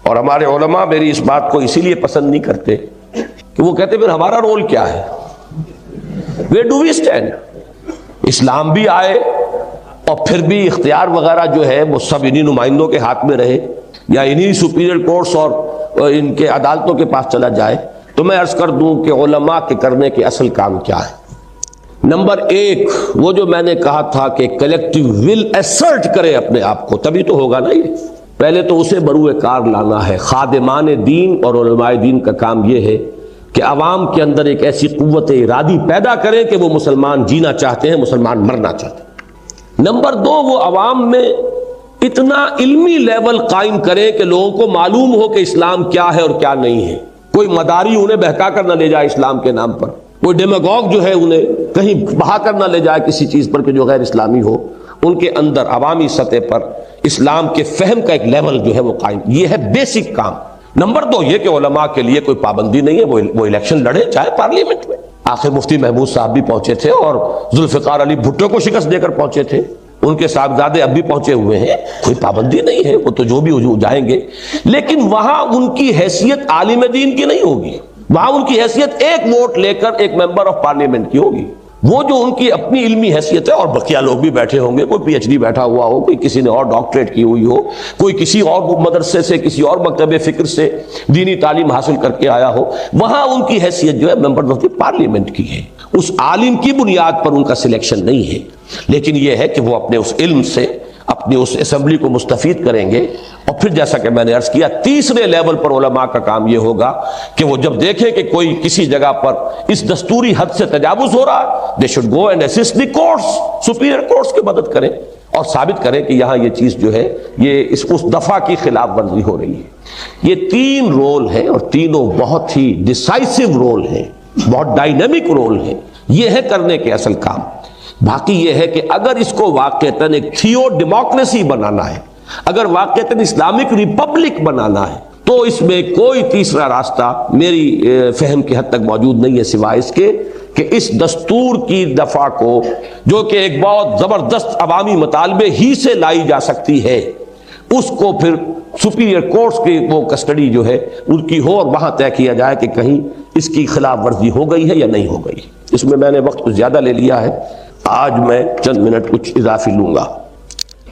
اور ہمارے علماء میری اس بات کو اسی لیے پسند نہیں کرتے کہ وہ کہتے پھر ہمارا رول کیا ہے، where do we stand؟ اسلام بھی آئے اور پھر بھی اختیار وغیرہ جو ہے وہ سب انہی نمائندوں کے ہاتھ میں رہے، یا انہی سپیریئر کورٹس اور ان کے عدالتوں کے پاس چلا جائے۔ تو میں عرض کر دوں کہ علماء کے کرنے کے اصل کام کیا ہے۔ نمبر ایک، وہ جو میں نے کہا تھا کہ کلیکٹیو ول ایسرٹ کرے اپنے آپ کو، تبھی تو ہوگا نا۔ یہ پہلے تو اسے بروئے کار لانا ہے۔ خادمان دین اور علماء دین کا کام یہ ہے کہ عوام کے اندر ایک ایسی قوت ارادی پیدا کریں کہ وہ مسلمان جینا چاہتے ہیں، مسلمان مرنا چاہتے ہیں۔ نمبر دو، وہ عوام میں اتنا علمی لیول قائم کریں کہ لوگوں کو معلوم ہو کہ اسلام کیا ہے اور کیا نہیں ہے. کوئی مداری انہیں بہکا کر نہ لے جائے اسلام کے نام پر, کوئی ڈیماگوگ جو ہے انہیں کہیں بہا کر نہ لے جائے کسی چیز پر کہ جو غیر اسلامی ہو. ان کے اندر عوامی سطح پر اسلام کے فہم کا ایک لیول جو ہے وہ قائم, یہ ہے بیسک کام. نمبر 2 یہ کہ علماء کے لیے کوئی پابندی نہیں ہے, وہ الیکشن لڑے چاہے پارلیمنٹ میں. آخر مفتی محمود صاحب بھی پہنچے تھے اور ذوالفقار علی بھٹو کو شکست دے کر پہنچے تھے, ان کے صاحبزادے اب بھی پہنچے ہوئے ہیں, کوئی پابندی نہیں ہے, وہ تو جو بھی جائیں گے. لیکن وہاں ان کی حیثیت عالم دین کی نہیں ہوگی, وہاں ان کی حیثیت ایک ووٹ لے کر ایک ممبر آف پارلیمنٹ کی ہوگی. وہ جو ان کی اپنی علمی حیثیت ہے, اور بقیہ لوگ بھی بیٹھے ہوں گے, کوئی پی ایچ ڈی بیٹھا ہوا ہو, کوئی کسی نے اور ڈاکٹریٹ کی ہوئی ہو, کوئی کسی اور مدرسے سے کسی اور مکتب فکر سے دینی تعلیم حاصل کر کے آیا ہو, وہاں ان کی حیثیت جو ہے ممبر آف پارلیمنٹ کی ہے. اس عالم کی بنیاد پر ان کا سلیکشن نہیں ہے, لیکن یہ ہے کہ وہ اپنے اس علم سے اپنی اس اسمبلی کو مستفید کریں گے. اور پھر جیسا کہ میں نے عرض کیا, تیسرے لیول پر علماء کا کام یہ ہوگا کہ وہ جب دیکھیں کہ کوئی کسی جگہ پر اس دستوری حد سے تجاوز ہو رہا, they should go and assist the courts, superior courts کی مدد کریں اور ثابت کریں کہ یہاں یہ چیز جو ہے یہ اس دفعہ کی خلاف ورزی ہو رہی ہے. یہ 3 رول ہیں اور تینوں بہت ہی ڈیسائسو رول ہیں, بہت ڈائنامک رول ہیں. یہ ہے کرنے کے اصل کام. باقی یہ ہے کہ اگر اس کو واقعتاً ایک تھیو ڈیموکریسی بنانا ہے, اگر واقعتاً اسلامک ریپبلک بنانا ہے, تو اس میں کوئی تیسرا راستہ میری فہم کی حد تک موجود نہیں ہے سوائے اس کے کہ اس دستور کی دفعہ کو, جو کہ ایک بہت زبردست عوامی مطالبے ہی سے لائی جا سکتی ہے, اس کو پھر سپیریئر کورٹس کی وہ کسٹڈی جو ہے ان کی ہو, اور وہاں طے کیا جائے کہ کہیں اس کی خلاف ورزی ہو گئی ہے یا نہیں ہو گئی. اس میں میں نے وقت کچھ زیادہ لے لیا ہے, آج میں چند منٹ کچھ اضافی لوں گا.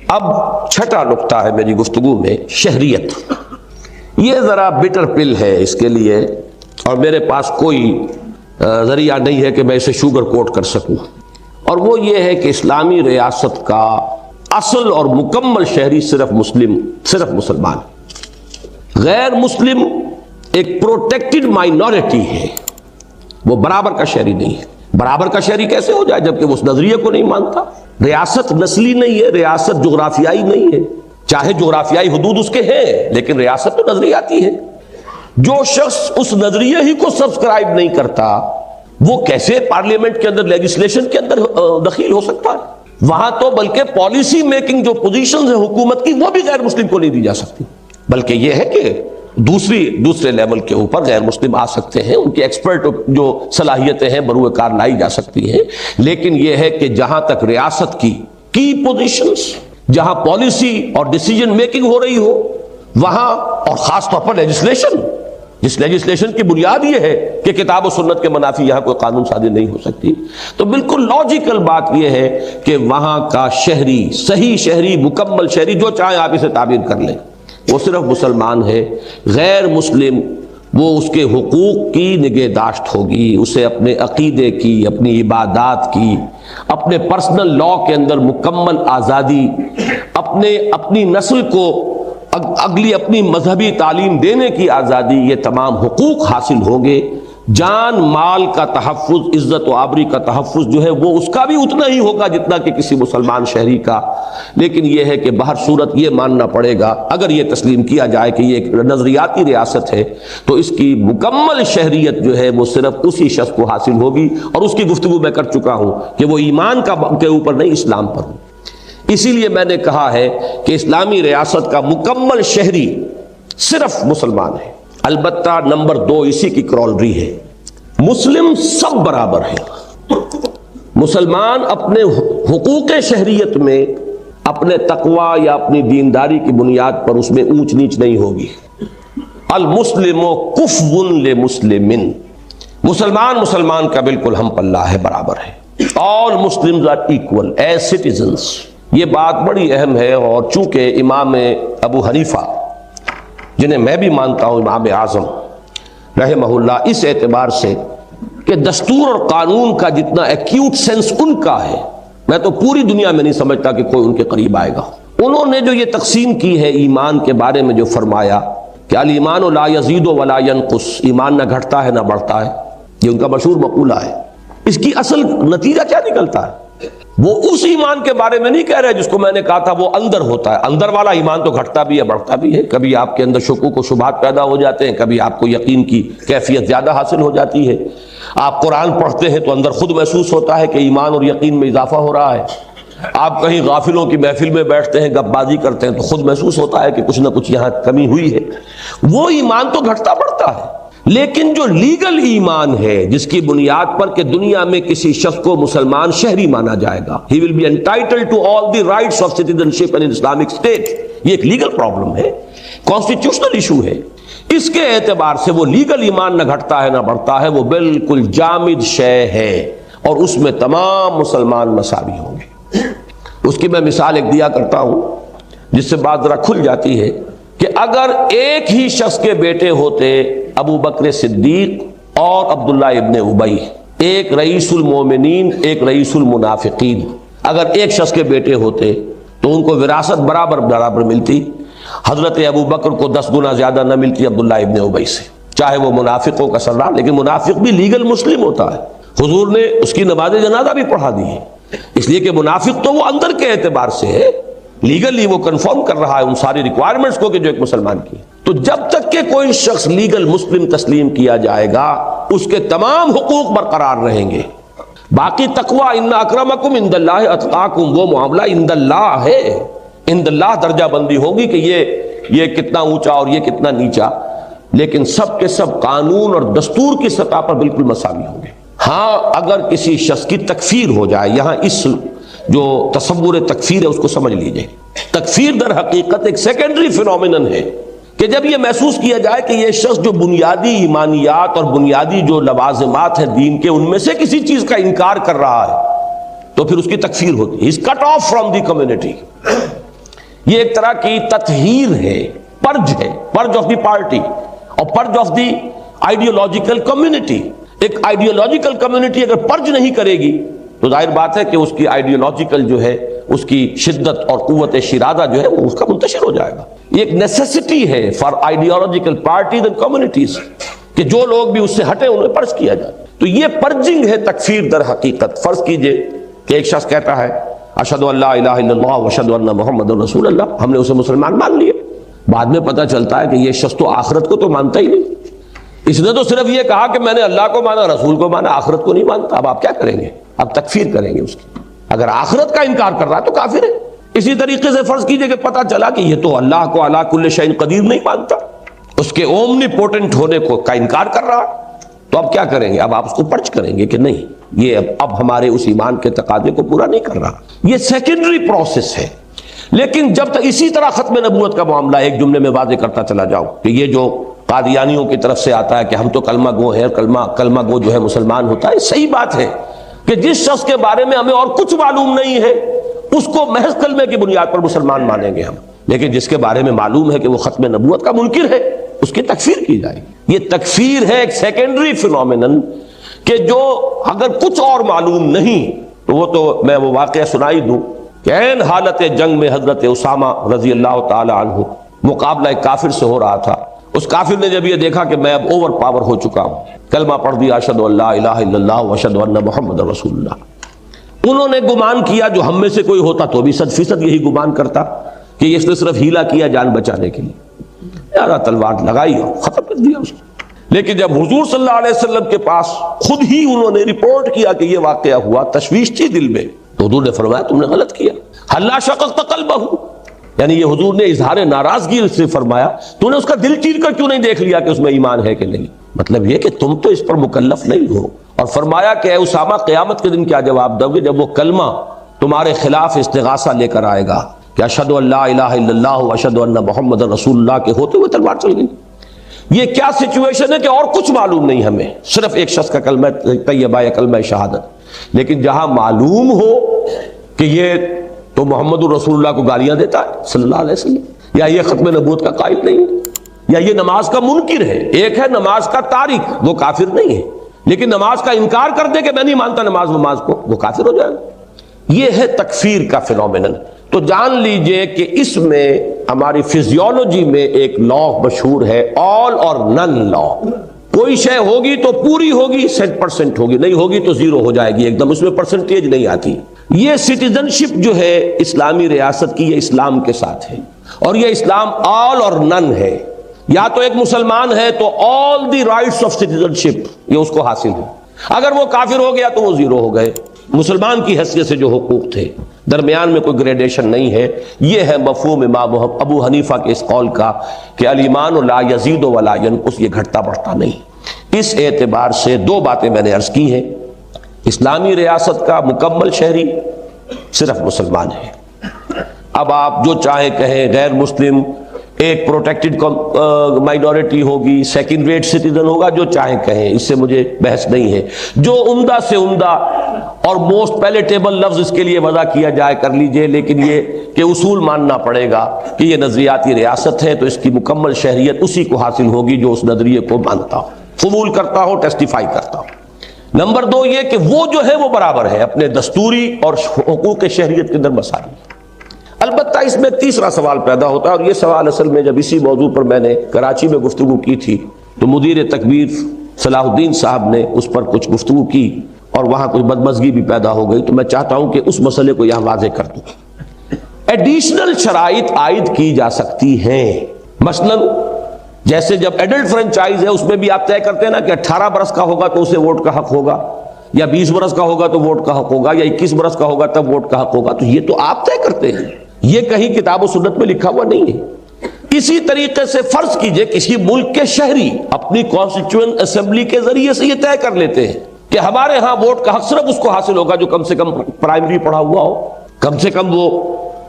اب چھٹا نقطہ ہے میری گفتگو میں, شہریت. یہ ذرا بٹر پل ہے اس کے لیے, اور میرے پاس کوئی ذریعہ نہیں ہے کہ میں اسے شوگر کوٹ کر سکوں. اور وہ یہ ہے کہ اسلامی ریاست کا اصل اور مکمل شہری صرف مسلمان. غیر مسلم ایک پروٹیکٹڈ مائنورٹی ہے, وہ برابر کا شہری نہیں ہے. برابر کا شہری کیسے ہو جائے جبکہ وہ اس نظریے کو نہیں مانتا؟ ریاست نسلی نہیں ہے, ریاست جغرافیائی نہیں ہے, چاہے جغرافیائی حدود اس کے ہیں, لیکن ریاست تو نظریاتی ہے. جو شخص اس نظریے ہی کو سبسکرائب نہیں کرتا, وہ کیسے پارلیمنٹ کے اندر لیجسلیشن کے اندر دخیل ہو سکتا ہے؟ وہاں تو بلکہ پالیسی میکنگ جو پوزیشنز ہیں حکومت کی, وہ بھی غیر مسلم کو نہیں دی جا سکتی. بلکہ یہ ہے کہ دوسرے لیول کے اوپر غیر مسلم آ سکتے ہیں, ان کی ایکسپرٹ جو صلاحیتیں ہیں بروئے کار لائی جا سکتی ہیں. لیکن یہ ہے کہ جہاں تک ریاست کی پوزیشنز, جہاں پالیسی اور ڈیسیجن میکنگ ہو رہی ہو, وہاں, اور خاص طور پر لیجسلیشن, جس لیجسلیشن کی بنیاد یہ ہے کہ کتاب و سنت کے منافی یہاں کوئی قانون سازی نہیں ہو سکتی, تو بالکل لاجیکل بات یہ ہے کہ وہاں کا شہری, صحیح شہری, مکمل شہری, جو چاہے آپ اسے تعبیر کر لیں, وہ صرف مسلمان ہے. غیر مسلم وہ اس کے حقوق کی نگہداشت ہوگی, اسے اپنے عقیدے کی, اپنی عبادات کی, اپنے پرسنل لا کے اندر مکمل آزادی, اپنی نسل کو اگلی اپنی مذہبی تعلیم دینے کی آزادی, یہ تمام حقوق حاصل ہوں گے. جان مال کا تحفظ, عزت و آبری کا تحفظ جو ہے وہ اس کا بھی اتنا ہی ہوگا جتنا کہ کسی مسلمان شہری کا. لیکن یہ ہے کہ بہر صورت یہ ماننا پڑے گا, اگر یہ تسلیم کیا جائے کہ یہ ایک نظریاتی ریاست ہے, تو اس کی مکمل شہریت جو ہے وہ صرف اسی شخص کو حاصل ہوگی. اور اس کی گفتگو میں کر چکا ہوں کہ وہ ایمان کے اوپر نہیں, اسلام پر ہوں. اسی لیے میں نے کہا ہے کہ اسلامی ریاست کا مکمل شہری صرف مسلمان ہے. البتہ نمبر 2 اسی کی کرولری ہے, مسلم سب برابر ہیں. مسلمان اپنے حقوق شہریت میں اپنے تقوی یا اپنی دینداری کی بنیاد پر اس میں اونچ نیچ نہیں ہوگی. المسلم کفو لمسلم, مسلمان کا بالکل ہم پلہ ہے, برابر ہے. All Muslims are equal as citizens. یہ بات بڑی اہم ہے, اور چونکہ امام ابو حنیفہ, جنہیں میں بھی مانتا ہوں امام اعظم رحمہ اللہ, اس اعتبار سے کہ دستور اور قانون کا جتنا ایکیوٹ سینس ان کا ہے, میں تو پوری دنیا میں نہیں سمجھتا کہ کوئی ان کے قریب آئے گا. انہوں نے جو یہ تقسیم کی ہے ایمان کے بارے میں, جو فرمایا کہ الایمان لا یزید ولا ینقص, ایمان نہ گھٹتا ہے نہ بڑھتا ہے, یہ ان کا مشہور مقولہ ہے. اس کی اصل نتیجہ کیا نکلتا ہے؟ وہ اس ایمان کے بارے میں نہیں کہہ رہے جس کو میں نے کہا تھا وہ اندر ہوتا ہے. اندر والا ایمان تو گھٹتا بھی ہے بڑھتا بھی ہے. کبھی آپ کے اندر شکوک و شبہات پیدا ہو جاتے ہیں, کبھی آپ کو یقین کی کیفیت زیادہ حاصل ہو جاتی ہے. آپ قرآن پڑھتے ہیں تو اندر خود محسوس ہوتا ہے کہ ایمان اور یقین میں اضافہ ہو رہا ہے. آپ کہیں غافلوں کی محفل میں بیٹھتے ہیں, گپ بازی کرتے ہیں تو خود محسوس ہوتا ہے کہ کچھ نہ کچھ یہاں کمی ہوئی ہے. وہ ایمان تو گھٹتا بڑھتا ہے. لیکن جو لیگل ایمان ہے جس کی بنیاد پر کہ دنیا میں کسی شخص کو مسلمان شہری مانا جائے گا, he will be entitled to all the rights of citizenship in Islamic state, یہ ایک لیگل پرابلم ہے, کانسٹیٹیوشنل ایشو ہے. اس کے اعتبار سے وہ لیگل ایمان نہ گھٹتا ہے نہ بڑھتا ہے, وہ بالکل جامد شے ہے اور اس میں تمام مسلمان مساوی ہوں گے. اس کی میں مثال ایک دیا کرتا ہوں جس سے بات ذرا کھل جاتی ہے کہ اگر ایک ہی شخص کے بیٹے ہوتے ابو بکر صدیق اور عبداللہ ابن ابی, ایک رئیس المومنین ایک رئیس المنافقین, اگر ایک شخص کے بیٹے ہوتے تو ان کو وراثت برابر برابر ملتی. حضرت ابو بکر کو 10 گنا زیادہ نہ ملتی عبداللہ ابن ابی سے, چاہے وہ منافقوں کا سردار, لیکن منافق بھی لیگل مسلم ہوتا ہے. حضور نے اس کی نماز جنازہ بھی پڑھا دی ہے, اس لیے کہ منافق تو وہ اندر کے اعتبار سے ہے, لیگلی وہ کنفرم کر رہا ہے ان ساری ریکوائرمنٹس کو کہ جو ایک مسلمان کی. تو جب تک کہ کوئی شخص لیگل مسلم تسلیم کیا جائے گا اس کے تمام حقوق برقرار رہیں گے. باقی تقوی ان اکرمکم عند اللہ اتقاکم, وہ معاملہ عند اللہ ہے, عند اللہ درجہ بندی ہوگی کہ یہ کتنا اونچا اور یہ کتنا نیچا, لیکن سب کے سب قانون اور دستور کی سطح پر بالکل مساوی ہوں گے. ہاں اگر کسی شخص کی تکفیر ہو جائے, یہاں اس جو تصور تکفیر ہے اس کو سمجھ لیجئے. تکفیر در حقیقت ایک سیکنڈری فینومینن ہے کہ جب یہ محسوس کیا جائے کہ یہ شخص جو بنیادی ایمانیات اور بنیادی جو لوازمات ہیں دین کے ان میں سے کسی چیز کا انکار کر رہا ہے تو پھر اس کی تکفیر ہوتی ہے. Is cut off from the community. یہ ایک طرح کی تطہیر ہے, پرج ہے, پرج آف دی پارٹی اور purge of the ideological community. ایک آئیڈیولوجیکل کمیونٹی اگر پرج نہیں کرے گی تو ظاہر بات ہے کہ اس کی آئیڈیولوجیکل جو ہے اس کی شدت اور قوت شرادہ جو ہے وہ اس کا منتشر ہو جائے گا. یہ ایک نیسیسٹی ہے for ideological parties and communities کہ جو لوگ بھی اس سے ہٹے انہیں پرج کیا جائے. تو یہ پرجنگ ہے تکفیر در حقیقت. فرض کیجئے کہ ایک شخص کہتا ہے اشہد ان لا الہ الا اللہ واشہد ان محمد رسول اللہ, ہم نے اسے مسلمان مان لیے. بعد میں پتہ چلتا ہے کہ یہ شخص تو آخرت کو تو مانتا ہی نہیں, اس نے تو صرف یہ کہا کہ میں نے اللہ کو مانا, رسول کو مانا, آخرت کو نہیں مانتا. اب آپ کیا کریں گے؟ اب تکفیر کریں گے اس کی. اگر آخرت کا انکار کر رہا ہے تو کافر ہے. اسی طریقے سے فرض کیجئے کہ پتہ چلا کہ یہ تو اللہ کو علی کل شیء قدیر نہیں مانتا, اس کے اومنی پوٹنٹ ہونے کو کا انکار کر رہا, تو اب کیا کریں گے؟ اب آپ اس کو پرچ کریں گے کہ نہیں, یہ اب ہمارے اس ایمان کے تقاضے کو پورا نہیں کر رہا. یہ سیکنڈری پروسیس ہے. لیکن جب تک اسی طرح ختم نبوت کا معاملہ ایک جملے میں واضح کرتا چلا جاؤ کہ یہ جو قادیانیوں کی طرف سے آتا ہے کہ ہم تو کلمہ گو ہیں, کلمہ گو جو ہے مسلمان ہوتا ہے, صحیح بات ہے کہ جس شخص کے بارے میں ہمیں اور کچھ معلوم نہیں ہے اس کو محض کلمے کی بنیاد پر مسلمان مانیں گے ہم, لیکن جس کے بارے میں معلوم ہے کہ وہ ختم نبوت کا منکر ہے اس کی تکفیر کی جائے گی. یہ تکفیر ہے ایک سیکنڈری فینومینن کہ جو اگر کچھ اور معلوم نہیں تو وہ تو میں وہ واقعہ سنائی دوں کہ عین حالت جنگ میں حضرت اسامہ رضی اللہ تعالی عنہ مقابلہ ایک کافر سے ہو رہا تھا. اس کافر نے جب یہ دیکھا کہ میں اب اوور پاور ہو چکا ہوں, کلمہ پڑھ دیا اشہد ان لا الہ الا اللہ واشہد ان محمد رسول اللہ, انہوں نے گمان کیا جو ہم میں سے کوئی ہوتا تو بھی 100% یہی گمان کرتا کہ اس نے صرف ہیلا کیا جان بچانے کے لیے, یارا تلوار لگائی اور ختم کر دیا اس کو. لیکن جب حضور صلی اللہ علیہ وسلم کے پاس خود ہی انہوں نے رپورٹ کیا کہ یہ واقعہ ہوا, تشویش تھی دل میں, تو حضور نے فرمایا تم نے غلط کیا. حلا شققت قلبہ, یعنی یہ حضور نے اظہار ناراضگی سے فرمایا تو نے اس کا دل چیر کر کیوں نہیں دیکھ لیا کہ اس میں ایمان ہے کہ نہیں. مطلب یہ کہ تم تو اس پر مکلف نہیں ہو. اور فرمایا کہ اے اسامہ قیامت کے دن کیا جواب دو گے جب وہ کلمہ تمہارے خلاف استغاثہ لے کر آئے گا کہ اشہد ان لا الہ الا اللہ واشہد ان محمد رسول اللہ کے ہوتے ہوئے تلوار چل گئی. یہ کیا سچویشن ہے کہ اور کچھ معلوم نہیں ہمیں, صرف ایک شخص کا کلمہ طیبہ یا کلمہ شہادت, لیکن جہاں معلوم ہو کہ یہ تو محمد الرسول اللہ کو گالیاں دیتا ہے صلی اللہ علیہ وسلم, یا یہ ختم نبوت کا قائل نہیں, یا یہ نماز کا منکر ہے. ایک ہے نماز کا تارک, وہ کافر نہیں ہے, لیکن نماز کا انکار کر دے کہ میں نہیں مانتا نماز کو, وہ کافر ہو جائے گا. یہ ہے تکفیر کا فینومینن. تو جان لیجئے کہ اس میں ہماری فزیولوجی میں ایک لا مشہور ہے, آل اور نن لا. کوئی شے ہوگی تو پوری ہوگی 100% ہوگی, نہیں ہوگی تو زیرو ہو جائے گی ایک دم, اس میں پرسنٹیج نہیں آتی. یہ سٹیزنشپ جو ہے اسلامی ریاست کی، یہ اسلام کے ساتھ ہے، اور یہ اسلام آل اور نن ہے۔ یا تو ایک مسلمان ہے تو آل دی رائٹس آف سٹیزنشپ یہ اس کو حاصل ہے، اگر وہ کافر ہو گیا تو وہ زیرو ہو گئے۔ مسلمان کی حیثیت سے جو حقوق تھے، درمیان میں کوئی گریڈیشن نہیں ہے۔ یہ ہے مفہوم امام ابو حنیفہ کے اس قول کا کہ الایمان لا یزید ولا ینقص، یہ گھٹتا بڑھتا نہیں۔ اس اعتبار سے دو باتیں میں نے عرض کی ہیں، اسلامی ریاست کا مکمل شہری صرف مسلمان ہے۔ اب آپ جو چاہیں کہیں، غیر مسلم ایک پروٹیکٹڈ مائنورٹی ہوگی، سیکنڈ ریٹ سٹیزن ہوگا، جو چاہیں کہیں، اس سے مجھے بحث نہیں ہے۔ جو عمدہ سے عمدہ اور موسٹ پیلیٹیبل لفظ اس کے لیے وضع کیا جائے کر لیجئے، لیکن یہ کہ اصول ماننا پڑے گا کہ یہ نظریاتی ریاست ہے تو اس کی مکمل شہریت اسی کو حاصل ہوگی جو اس نظریے کو مانتا ہو، قبول کرتا ہو، ٹیسٹیفائی کرتا ہو۔ نمبر دو یہ کہ وہ جو ہے وہ برابر ہے اپنے دستوری اور حقوق شہریت کے اندر مساوی۔ البتہ اس میں تیسرا سوال پیدا ہوتا ہے، اور یہ سوال اصل میں جب اسی موضوع پر میں نے کراچی میں گفتگو کی تھی تو مدیر تکبیر صلاح الدین صاحب نے اس پر کچھ گفتگو کی اور وہاں کچھ بدمزگی بھی پیدا ہو گئی، تو میں چاہتا ہوں کہ اس مسئلے کو یہاں واضح کر دوں۔ ایڈیشنل شرائط عائد کی جا سکتی ہیں، مثلا جیسے جب ایڈلٹ فرنچائز ہے اس میں بھی آپ طے کرتے ہیں نا کہ 18 برس کا ہوگا تو اسے ووٹ کا حق ہوگا، یا 20 برس کا ہوگا تو ووٹ کا حق ہوگا، یا 21 برس کا ہوگا تب ووٹ کا حق ہوگا، تو یہ تو آپ طے کرتے ہیں، یہ کہیں کتاب و سنت میں لکھا ہوا نہیں ہے۔ اسی طریقے سے فرض کیجئے کسی ملک کے شہری اپنی کانسٹیٹیوئنٹ اسمبلی کے ذریعے سے یہ طے کر لیتے ہیں کہ ہمارے ہاں ووٹ کا حق صرف اس کو حاصل ہوگا جو کم سے کم پرائمری پڑھا ہوا ہو، کم سے کم وہ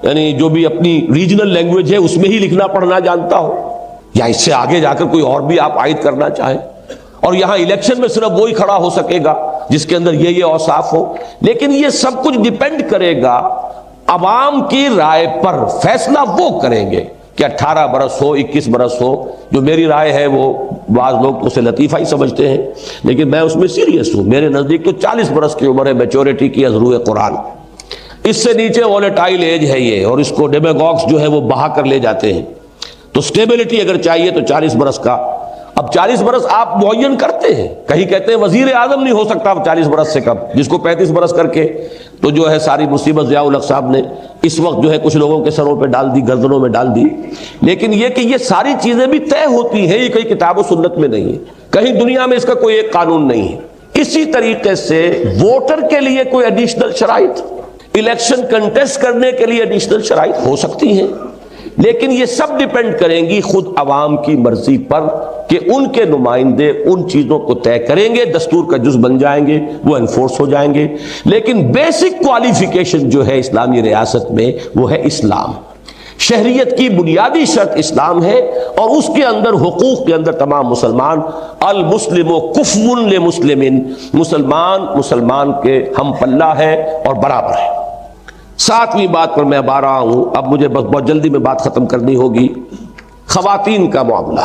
یعنی جو بھی اپنی ریجنل لینگویج ہے اس میں ہی لکھنا پڑھنا جانتا ہو، یا اس سے آگے جا کر کوئی اور بھی آپ عائد کرنا چاہیں، اور یہاں الیکشن میں صرف وہی کھڑا ہو سکے گا جس کے اندر یہ اوصاف ہو۔ لیکن یہ سب کچھ ڈیپینڈ کرے گا عوام کی رائے پر، فیصلہ وہ کریں گے کہ 18 برس ہو، 21 برس ہو۔ جو میری رائے ہے وہ بعض لوگ تو اسے لطیفہ ہی سمجھتے ہیں، لیکن میں اس میں سیریس ہوں۔ میرے نزدیک تو 40 برس کی عمر ہے میچورٹی کی از روئے قرآن، اس سے نیچے وولیٹائل ایج ہے یہ، اور اس کو ڈیمیگوگس جو ہے وہ بہا کر لے جاتے ہیں۔ تو سٹیبلٹی اگر چاہیے تو 40 برس کا، اب 40 برس آپ معین کرتے ہیں، کہیں کہتے ہیں وزیر اعظم نہیں ہو سکتا 40 برس سے کم، جس کو 35 برس کر کے تو جو ہے ساری مصیبت ضیاء الحق صاحب نے اس وقت جو ہے کچھ لوگوں کے سروں پہ ڈال دی، گردنوں میں ڈال دی۔ لیکن یہ کہ یہ ساری چیزیں بھی طے ہوتی ہیں، یہ کہیں کتاب و سنت میں نہیں ہے، کہیں دنیا میں اس کا کوئی ایک قانون نہیں ہے۔ اسی طریقے سے ووٹر کے لیے کوئی ایڈیشنل شرائط، الیکشن کنٹیسٹ کرنے کے لیے ایڈیشنل شرائط ہو سکتی ہیں، لیکن یہ سب ڈیپینڈ کریں گی خود عوام کی مرضی پر کہ ان کے نمائندے ان چیزوں کو طے کریں گے، دستور کا جز بن جائیں گے، وہ انفورس ہو جائیں گے۔ لیکن بیسک کوالیفیکیشن جو ہے اسلامی ریاست میں وہ ہے اسلام۔ شہریت کی بنیادی شرط اسلام ہے، اور اس کے اندر حقوق کے اندر تمام مسلمان، المسلم کفو لمسلم، مسلمان کے ہم پلہ ہے اور برابر ہے۔ ساتویں بات پر میں اب آ رہا ہوں، اب مجھے بہت جلدی میں بات ختم کرنی ہوگی۔ خواتین کا معاملہ،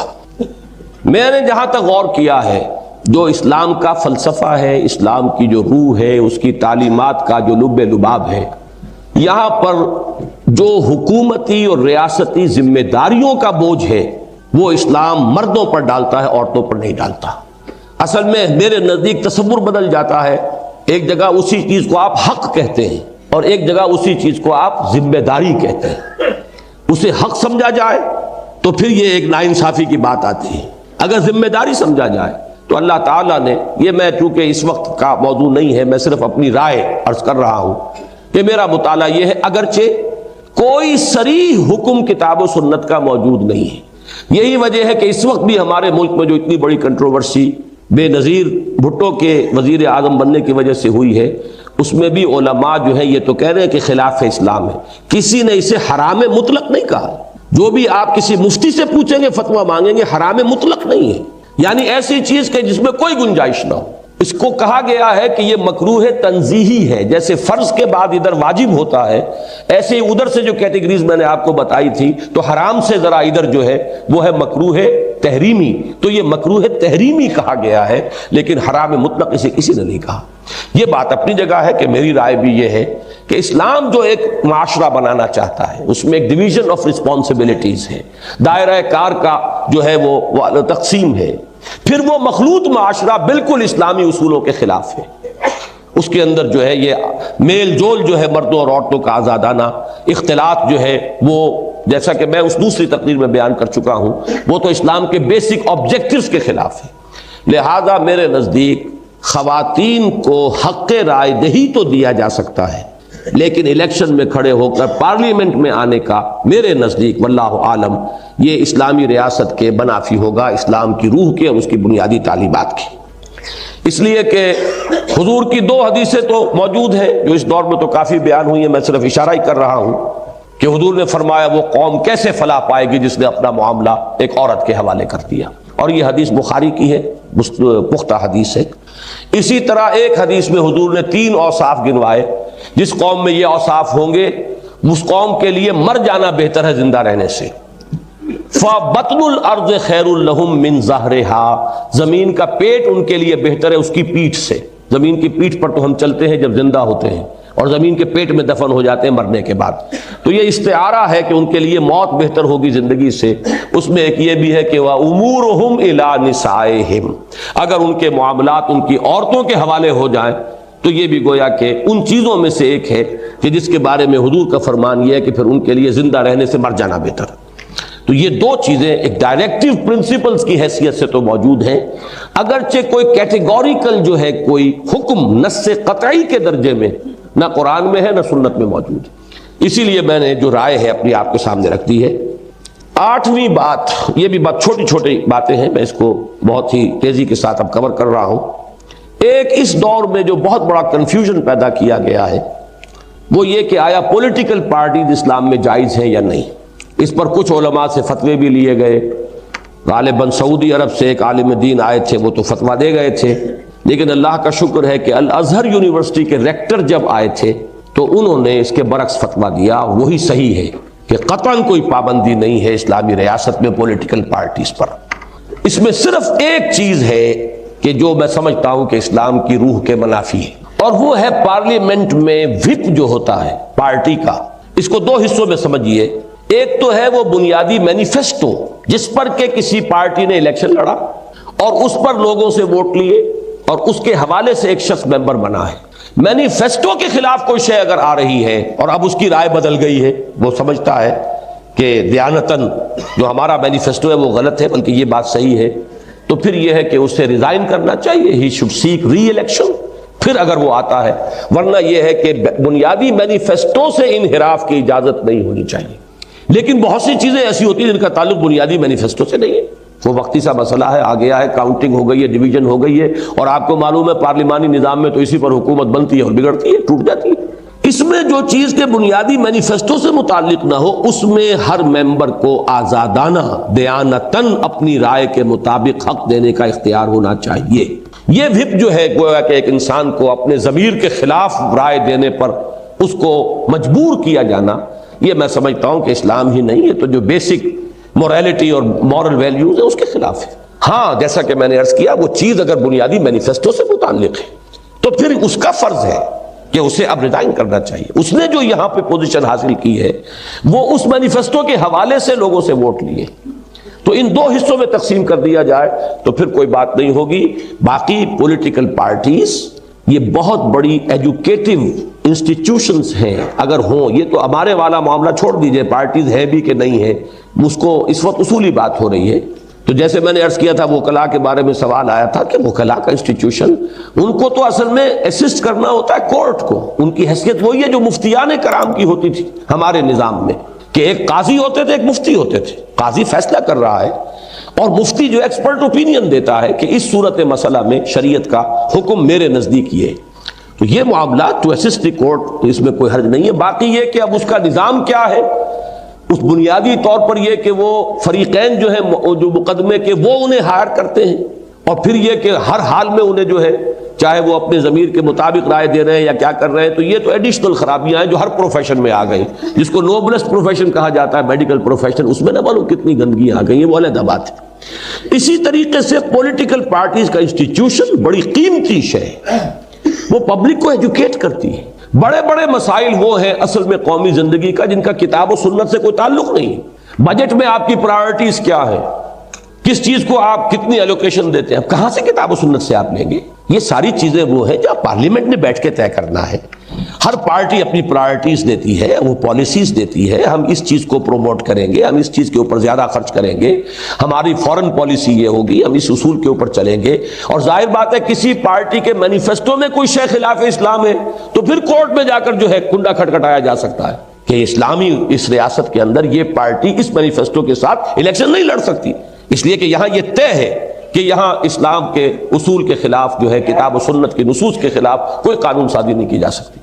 میں نے جہاں تک غور کیا ہے، جو اسلام کا فلسفہ ہے، اسلام کی جو روح ہے، اس کی تعلیمات کا جو لب لباب ہے، یہاں پر جو حکومتی اور ریاستی ذمہ داریوں کا بوجھ ہے وہ اسلام مردوں پر ڈالتا ہے، عورتوں پر نہیں ڈالتا۔ اصل میں میرے نزدیک تصور بدل جاتا ہے، ایک جگہ اسی چیز کو آپ حق کہتے ہیں اور ایک جگہ اسی چیز کو آپ ذمہ داری کہتے ہیں۔ اسے حق سمجھا جائے تو پھر یہ ایک ناانصافی کی بات آتی ہے، اگر ذمہ داری سمجھا جائے تو اللہ تعالیٰ نے، یہ میں چونکہ اس وقت کا موضوع نہیں ہے، میں صرف اپنی رائے عرض کر رہا ہوں کہ میرا مطالعہ یہ ہے، اگرچہ کوئی صریح حکم کتاب و سنت کا موجود نہیں ہے۔ یہی وجہ ہے کہ اس وقت بھی ہمارے ملک میں جو اتنی بڑی کنٹروورسی بے نظیر بھٹو کے وزیر اعظم بننے کی وجہ سے ہوئی ہے، اس میں بھی علماء جو ہیں یہ تو کہہ رہے ہیں کہ خلاف اسلام ہے، کسی نے اسے حرام مطلق نہیں کہا۔ جو بھی آپ کسی مفتی سے پوچھیں گے، فتویٰ مانگیں گے، حرام مطلق نہیں ہے، یعنی ایسی چیز کہ جس میں کوئی گنجائش نہ ہو۔ اس کو کہا گیا ہے کہ یہ مکروہ تنزیہی ہے، جیسے فرض کے بعد ادھر واجب ہوتا ہے، ایسے ہی ادھر سے جو کیٹیگریز میں نے آپ کو بتائی تھی تو حرام سے ذرا ادھر جو ہے وہ ہے مکروہ تحریمی، تو یہ مکروہ تحریمی کہا گیا ہے، لیکن حرام مطلق اسے کسی نے نہیں کہا۔ یہ بات اپنی جگہ ہے کہ میری رائے بھی یہ ہے کہ اسلام جو ایک معاشرہ بنانا چاہتا ہے اس میں ایک ڈویژن آف رسپانسبلٹیز ہے، دائرہ کار کا جو ہے وہ تقسیم ہے، پھر وہ مخلوط معاشرہ بالکل اسلامی اصولوں کے خلاف ہے، اس کے اندر جو ہے یہ میل جول جو ہے مردوں اور عورتوں کا آزادانہ اختلاط جو ہے وہ جیسا کہ میں اس دوسری تقریر میں بیان کر چکا ہوں وہ تو اسلام کے بیسک آبجیکٹیوز کے خلاف ہے. لہذا میرے نزدیک خواتین کو حق رائے دہی تو دیا جا سکتا ہے لیکن الیکشن میں کھڑے ہو کر پارلیمنٹ میں آنے کا میرے نزدیک واللہ عالم یہ اسلامی ریاست کے منافی ہوگا، اسلام کی روح کے اور اس کی بنیادی تعلیمات کی. اس لیے کہ حضور کی 2 حدیثیں تو موجود ہیں جو اس دور میں تو کافی بیان ہوئی ہیں، میں صرف اشارہ ہی کر رہا ہوں کہ حضور نے فرمایا وہ قوم کیسے فلاح پائے گی جس نے اپنا معاملہ ایک عورت کے حوالے کر دیا، اور یہ حدیث بخاری کی ہے، پختہ حدیث ہے. اسی طرح ایک حدیث میں حضور نے 3 اوصاف گنوائے جس قوم میں یہ اوصاف ہوں گے اس قوم کے لیے مر جانا بہتر ہے زندہ رہنے سے. فَبَطْنُ الْأَرْضِ خَيْرٌ لَهُم مِّن ظَهْرِهَا، زمین کا پیٹ ان کے لیے بہتر ہے اس کی پیٹھ سے. زمین کی پیٹھ پر تو ہم چلتے ہیں جب زندہ ہوتے ہیں اور زمین کے پیٹ میں دفن ہو جاتے ہیں مرنے کے بعد، تو یہ استعارہ ہے کہ ان کے لیے موت بہتر ہوگی زندگی سے. اس میں ایک یہ بھی ہے کہ وَأُمُورُهُمْ إِلَىٰ نِسَائِهِمْ، اگر ان کے معاملات ان کی عورتوں کے حوالے ہو جائیں تو یہ بھی گویا کہ ان چیزوں میں سے ایک ہے کہ جس کے بارے میں حضور کا فرمان یہ ہے کہ پھر ان کے لیے زندہ رہنے سے مر جانا بہتر. تو یہ 2 چیزیں ایک ڈائریکٹیو پرنسپلز کی حیثیت سے تو موجود ہیں، اگرچہ کوئی کیٹیگوریکل جو ہے کوئی حکم نص قطعی کے درجے میں نہ قرآن میں ہے نہ سنت میں موجود. اسی لیے میں نے جو رائے ہے اپنی آپ کے سامنے رکھ دی ہے. 8ویں بات، یہ بھی بات چھوٹی چھوٹی باتیں ہیں، میں اس کو بہت ہی تیزی کے ساتھ اب کور کر رہا ہوں. ایک اس دور میں جو بہت بڑا کنفیوژن پیدا کیا گیا ہے وہ یہ کہ آیا پولیٹیکل پارٹیز اسلام میں جائز ہیں یا نہیں. اس پر کچھ علماء سے فتوے بھی لیے گئے، غالباً سعودی عرب سے ایک عالم دین آئے تھے وہ تو فتویٰ دے گئے تھے، لیکن اللہ کا شکر ہے کہ الازہر یونیورسٹی کے ریکٹر جب آئے تھے تو انہوں نے اس کے برعکس فتویٰ دیا. وہی صحیح ہے کہ قطعاً کوئی پابندی نہیں ہے اسلامی ریاست میں پولیٹیکل پارٹیز پر. اس میں صرف ایک چیز ہے کہ جو میں سمجھتا ہوں کہ اسلام کی روح کے منافی ہے، اور وہ ہے پارلیمنٹ میں وپ جو ہوتا ہے پارٹی کا. اس کو 2 حصوں میں سمجھیے. ایک تو ہے وہ بنیادی مینیفیسٹو جس پر کہ کسی پارٹی نے الیکشن لڑا اور اس پر لوگوں سے ووٹ لیے اور اس کے حوالے سے ایک شخص ممبر بنا ہے. مینیفیسٹو کے خلاف کوئی شے اگر آ رہی ہے اور اب اس کی رائے بدل گئی ہے، وہ سمجھتا ہے کہ دیانتاً جو ہمارا مینیفیسٹو ہے وہ غلط ہے بلکہ یہ بات صحیح ہے، تو پھر یہ ہے کہ اسے ریزائن کرنا چاہیے. He should seek re election پھر اگر وہ آتا ہے، ورنہ یہ ہے کہ بنیادی مینیفیسٹو سے انحراف کی اجازت نہیں ہونی چاہیے. لیکن بہت سی چیزیں ایسی ہوتی ہیں جن کا تعلق بنیادی مینیفیسٹو سے نہیں ہے، وہ وقتی سا مسئلہ ہے، آ گیا ہے، کاؤنٹنگ ہو گئی ہے، ڈویژن ہو گئی ہے، اور آپ کو معلوم ہے پارلیمانی نظام میں تو اسی پر حکومت بنتی ہے اور بگڑتی ہے، ٹوٹ جاتی ہے. اس میں جو چیز کے بنیادی مینیفیسٹو سے متعلق نہ ہو اس میں ہر ممبر کو آزادانہ دیانتاً اپنی رائے کے مطابق حق دینے کا اختیار ہونا چاہیے. یہ وپ جو ہے گویا کہ ایک انسان کو اپنے ضمیر کے خلاف رائے دینے پر اس کو مجبور کیا جانا، یہ میں سمجھتا ہوں کہ اسلام ہی نہیں ہے تو جو بیسک موریلٹی اور مورل ویلیوز ہیں اس کے خلاف ہے. ہاں جیسا کہ میں نے عرض کیا وہ چیز اگر بنیادی مینیفیسٹو سے متعلق ہے تو پھر اس کا فرض ہے کہ اسے اب ریزائن کرنا چاہیے. اس نے جو یہاں پہ پوزیشن حاصل کی ہے وہ اس مینیفیسٹو کے حوالے سے لوگوں سے ووٹ لیے، تو ان 2 حصوں میں تقسیم کر دیا جائے تو پھر کوئی بات نہیں ہوگی. باقی پولیٹیکل پارٹیز یہ بہت بڑی ایجوکیٹو انسٹیٹیوشنز ہیں، اگر ہوں، یہ تو ہمارے والا معاملہ چھوڑ دیجئے پارٹیز ہے بھی کہ نہیں ہے، اس کو اس وقت اصولی بات ہو رہی ہے. تو جیسے میں نے عرض کیا تھا وکلاء کے بارے میں سوال آیا تھا کہ وکلاء کا انسٹیٹیوشن ان کو تو اصل میں اسسٹ کرنا ہوتا ہے کورٹ کو، ان کی حیثیت وہی ہے جو مفتیان کرام کی ہوتی تھی ہمارے نظام میں، کہ ایک قاضی ہوتے تھے ایک مفتی ہوتے تھے. قاضی فیصلہ کر رہا ہے اور مفتی جو ایکسپرٹ اوپینین دیتا ہے کہ اس صورت مسئلہ میں شریعت کا حکم میرے نزدیک یہ ہے. تو یہ معاملات ٹو اسسٹ دی کورٹ، اس میں کوئی حرج نہیں ہے. باقی یہ کہ اب اس کا نظام کیا ہے، اس بنیادی طور پر یہ کہ وہ فریقین جو ہیں جو مقدمے کے وہ انہیں ہائر کرتے ہیں، اور پھر یہ کہ ہر حال میں انہیں جو ہے چاہے وہ اپنے ضمیر کے مطابق رائے دے رہے ہیں یا کیا کر رہے ہیں، تو یہ تو ایڈیشنل خرابیاں ہیں جو ہر پروفیشن میں آ گئی، جس کو نوبلسٹ پروفیشن کہا جاتا ہے میڈیکل پروفیشن، اس میں نہ معلوم کتنی گندگیاں آ گئی ہیں، وہ علیحدہ بات ہے. اسی طریقے سے پولیٹیکل پارٹیز کا انسٹیٹیوشن بڑی قیمتی شے ہے، وہ پبلک کو ایجوکیٹ کرتی ہے. بڑے بڑے مسائل وہ ہیں اصل میں قومی زندگی کا جن کا کتاب و سنت سے کوئی تعلق نہیں. بجٹ میں آپ کی پرائورٹیز کیا ہے، کس چیز کو آپ کتنی ایلوکیشن دیتے ہیں، کہاں سے کتاب و سنت سے آپ لیں گے؟ یہ ساری چیزیں وہ ہیں جو پارلیمنٹ نے بیٹھ کے طے کرنا ہے۔ ہر پارٹی اپنی پرائرٹیز دیتی ہے، وہ پالیسیز دیتی ہے، ہم اس چیز کو پروموٹ کریں گے، ہم اس چیز کے اوپر زیادہ خرچ کریں گے، ہماری فورن پالیسی یہ ہوگی، ہم اس اصول کے اوپر چلیں گے۔ اور ظاہر بات ہے کسی پارٹی کے مینیفیسٹو میں کوئی شے خلاف اسلام ہے تو پھر کورٹ میں جا کر جو ہے کنڈا کھٹکھٹایا جا سکتا ہے کہ اسلامی اس ریاست کے اندر یہ پارٹی اس مینیفیسٹو کے ساتھ الیکشن نہیں لڑ سکتی، اس لیے کہ یہاں یہ طے ہے کہ یہاں اسلام کے اصول کے خلاف جو ہے کتاب و سنت کے نصوص کے خلاف کوئی قانون سازی نہیں کی جا سکتی۔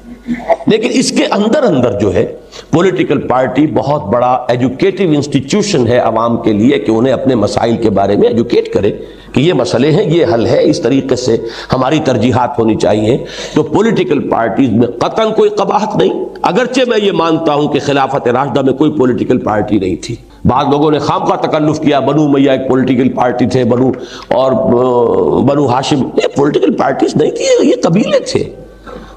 لیکن اس کے اندر جو ہے پولیٹیکل پارٹی بہت بڑا ایجوکیٹو انسٹیٹیوشن ہے عوام کے لیے کہ انہیں اپنے مسائل کے بارے میں ایجوکیٹ کرے کہ یہ مسئلے ہیں، یہ حل ہے، اس طریقے سے ہماری ترجیحات ہونی چاہیے۔ تو پولیٹیکل پارٹیز میں قطعاً کوئی قباحت نہیں، اگرچہ میں یہ مانتا ہوں کہ خلافت راشدہ میں کوئی پولیٹیکل پارٹی نہیں تھی۔ بعض لوگوں نے خامخواہ تکلف کیا، بنو امیہ ایک پولیٹیکل پارٹی تھے، بنو ہاشم، یہ پولیٹیکل پارٹیز نہیں تھی، یہ قبیلے تھے،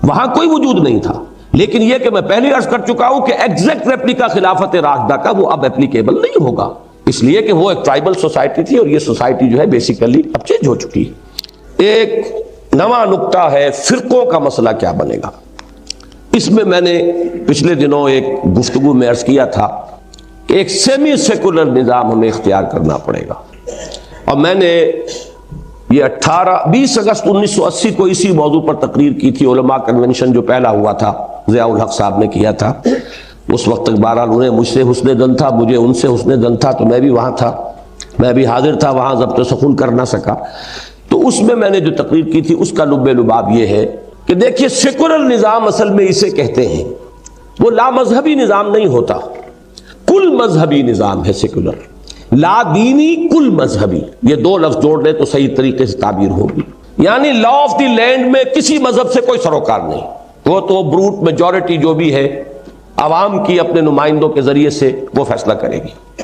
وہاں کوئی وجود نہیں تھا۔ لیکن یہ کہ میں پہلے عرض کر چکا ہوں کہ ایگزیکٹ ریپلیکا خلافت راشدہ کا وہ اب اپلیکیبل نہیں ہوگا، اس لیے کہ وہ ایک ٹرائبل سوسائٹی تھی اور یہ سوسائٹی جو ہے بیسیکلی اب چینج ہو چکی ہے۔ ایک نواں نکتہ ہے فرقوں کا مسئلہ کیا بنے گا۔ اس میں نے پچھلے دنوں ایک گفتگو میں عرض کیا تھا کہ ایک سیمی سیکولر نظام ہمیں اختیار کرنا پڑے گا، اور میں نے یہ 20 اگست 1980 کو اسی موضوع پر تقریر کی تھی، علماء کنونشن جو پہلا ہوا تھا ضیاء الحق صاحب نے کیا تھا۔ اس وقت تک بہرحال انہیں مجھ سے حسن ظن تھا، مجھے ان سے حسن ظن تھا، تو میں بھی وہاں تھا، میں بھی حاضر تھا، وہاں ضبط سخن کر نہ سکا۔ تو اس میں نے جو تقریر کی تھی اس کا لب لباب یہ ہے کہ دیکھیے سیکولر نظام اصل میں اسے کہتے ہیں، وہ لا مذہبی نظام نہیں ہوتا، کل مذہبی نظام ہے سیکولر، لا دینی کل مذہبی، یہ دو لفظ جوڑ لیں تو صحیح طریقے سے تعبیر ہوگی۔ یعنی لا آف دی لینڈ میں کسی مذہب سے کوئی سروکار نہیں، وہ تو بروٹ میجورٹی جو بھی ہے عوام کی اپنے نمائندوں کے ذریعے سے وہ فیصلہ کرے گی۔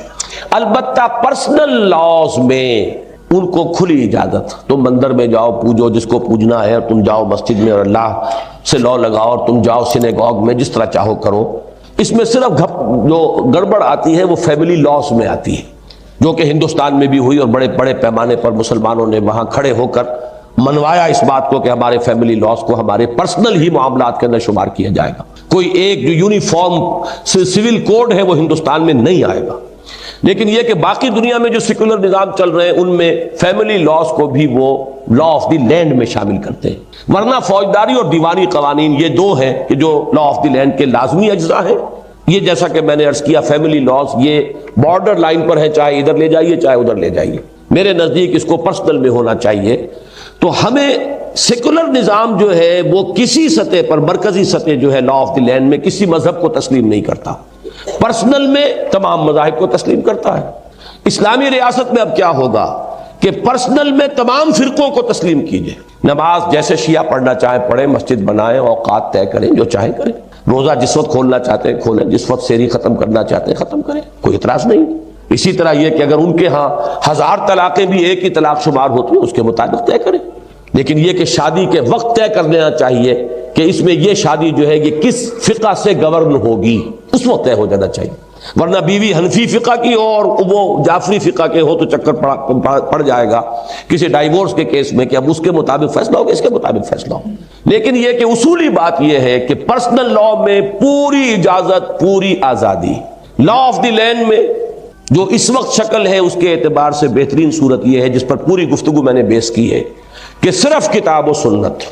البتہ پرسنل لاز میں ان کو کھلی اجازت، تم مندر میں جاؤ پوجو جس کو پوجنا ہے، تم جاؤ مسجد میں اور اللہ سے لا لگاؤ، اور تم جاؤ سینیگوگ میں، جس طرح چاہو کرو۔ اس میں صرف جو گڑبڑ آتی ہے وہ فیملی لاز میں آتی ہے، جو کہ ہندوستان میں بھی ہوئی اور بڑے بڑے پیمانے پر مسلمانوں نے وہاں کھڑے ہو کر منوایا اس بات کو کہ ہمارے فیملی لاز کو ہمارے پرسنل ہی معاملات کے اندر شمار کیا جائے گا، کوئی ایک جو یونیفارم سول کوڈ ہے وہ ہندوستان میں نہیں آئے گا۔ لیکن یہ کہ باقی دنیا میں جو سیکولر نظام چل رہے ہیں ان میں فیملی لاز کو بھی وہ لا آف دی لینڈ میں شامل کرتے ہیں، ورنہ فوجداری اور دیوانی قوانین یہ دو ہیں کہ جو لا آف دی لینڈ کے لازمی اجزاء ہیں۔ یہ جیسا کہ میں نے عرض کیا فیملی لاز یہ بارڈر لائن پر ہے، چاہے ادھر لے جائیے چاہے ادھر لے جائیے، میرے نزدیک اس کو پرسنل میں ہونا چاہیے۔ تو ہمیں سیکولر نظام جو ہے وہ کسی سطح پر مرکزی سطح جو ہے لا آف دی لینڈ میں کسی مذہب کو تسلیم نہیں کرتا، پرسنل میں تمام مذاہب کو تسلیم کرتا ہے۔ اسلامی ریاست میں اب کیا ہوگا کہ پرسنل میں تمام فرقوں کو تسلیم کیجئے، نماز جیسے شیعہ پڑھنا چاہیں پڑھیں، مسجد بنائیں، اوقات طے کریں، جو چاہیں کریں، روزہ جس وقت کھولنا چاہتے ہیں کھولیں، جس وقت سحری ختم کرنا چاہتے ہیں ختم کریں، کوئی اعتراض نہیں۔ اسی طرح یہ کہ اگر ان کے ہاں 1000 طلاقیں بھی ایک ہی طلاق شمار ہوتی ہیں اس کے مطابق طے کریں، لیکن یہ کہ شادی کے وقت طے کر لینا چاہیے کہ اس میں یہ شادی جو ہے یہ کس فقہ سے گورن ہوگی، اس وقت طے ہو جانا چاہیے، ورنہ بیوی حنفی فقہ کی ہو اور وہ جعفری فقہ کے ہو تو چکر پڑ جائے گا کسی ڈائیورس کے کیس میں کہ اب اس کے مطابق فیصلہ ہوگا، اس کے مطابق فیصلہ ہو۔ لیکن یہ کہ اصولی بات یہ ہے کہ پرسنل لا میں پوری اجازت، پوری آزادی، لا آف دی لینڈ میں جو اس وقت شکل ہے اس کے اعتبار سے بہترین صورت یہ ہے جس پر پوری گفتگو میں نے بیس کی ہے کہ صرف کتاب و سنت،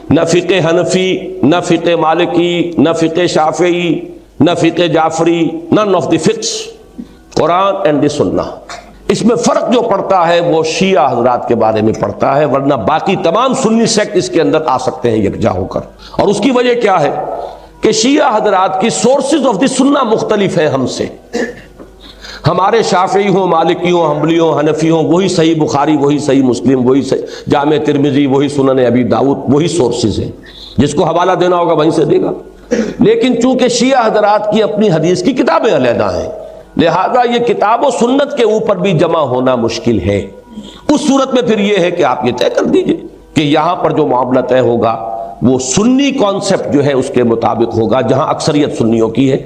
نہ فقہ حنفی، نہ فقہ مالکی، نہ فقہ شافعی، نہ فقہ جعفری، none of the fiqh، Quran and the Sunnah. اس میں فرق جو پڑتا ہے وہ شیعہ حضرات کے بارے میں پڑتا ہے، ورنہ باقی تمام سنی سیکٹ اس کے اندر آ سکتے ہیں یکجا ہو کر۔ اور اس کی وجہ کیا ہے کہ شیعہ حضرات کی سورسز آف دی سنہ مختلف ہیں ہم سے، ہمارے شافعی ہوں، مالکی ہوں، حنبلی ہوں، حنفی ہوں، وہی صحیح بخاری، وہی صحیح مسلم، وہی جامع ترمذی، وہی سنن ابی داؤد، وہی سورسز ہیں، جس کو حوالہ دینا ہوگا وہیں سے دے گا۔ لیکن چونکہ شیعہ حضرات کی اپنی حدیث کی کتابیں علیحدہ ہیں، لہذا یہ کتاب و سنت کے اوپر بھی جمع ہونا مشکل ہے۔ اس صورت میں پھر یہ ہے کہ آپ یہ طے کر دیجئے کہ یہاں پر جو معاملہ طے ہوگا وہ سنی کانسیپٹ جو ہے اس کے مطابق ہوگا، جہاں اکثریت سنیوں کی ہے،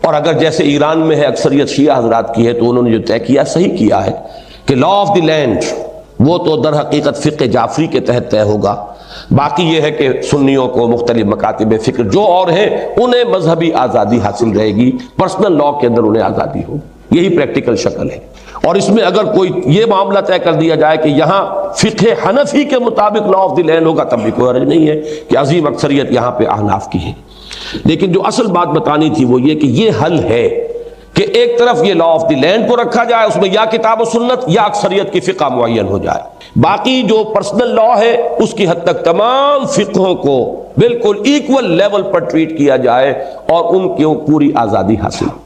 اور اگر جیسے ایران میں ہے اکثریت شیعہ حضرات کی ہے تو انہوں نے جو طے کیا صحیح کیا ہے کہ لا آف دی لینڈ وہ تو در حقیقت فقہ جعفری کے تحت طے ہوگا. باقی یہ ہے کہ سنیوں کو مختلف مکاتب فکر جو اور ہیں انہیں مذہبی آزادی حاصل رہے گی، پرسنل لا کے اندر انہیں آزادی ہوگی. یہی پریکٹیکل شکل ہے. اور اس میں اگر کوئی یہ معاملہ طے کر دیا جائے کہ یہاں فقہ حنفی کے مطابق لا آف دی لینڈ ہوگا تب بھی کوئی حرج نہیں ہے کہ عظیم اکثریت یہاں پہ احناف کی ہے. لیکن جو اصل بات بتانی تھی وہ یہ کہ یہ حل ہے کہ ایک طرف یہ لا آف دی لینڈ کو رکھا جائے، اس میں یا کتاب و سنت یا اکثریت کی فقہ معین ہو جائے. باقی جو پرسنل لا ہے اس کی حد تک تمام فقہوں کو بالکل ایکول لیول پر ٹریٹ کیا جائے اور ان کو پوری آزادی حاصل ہو.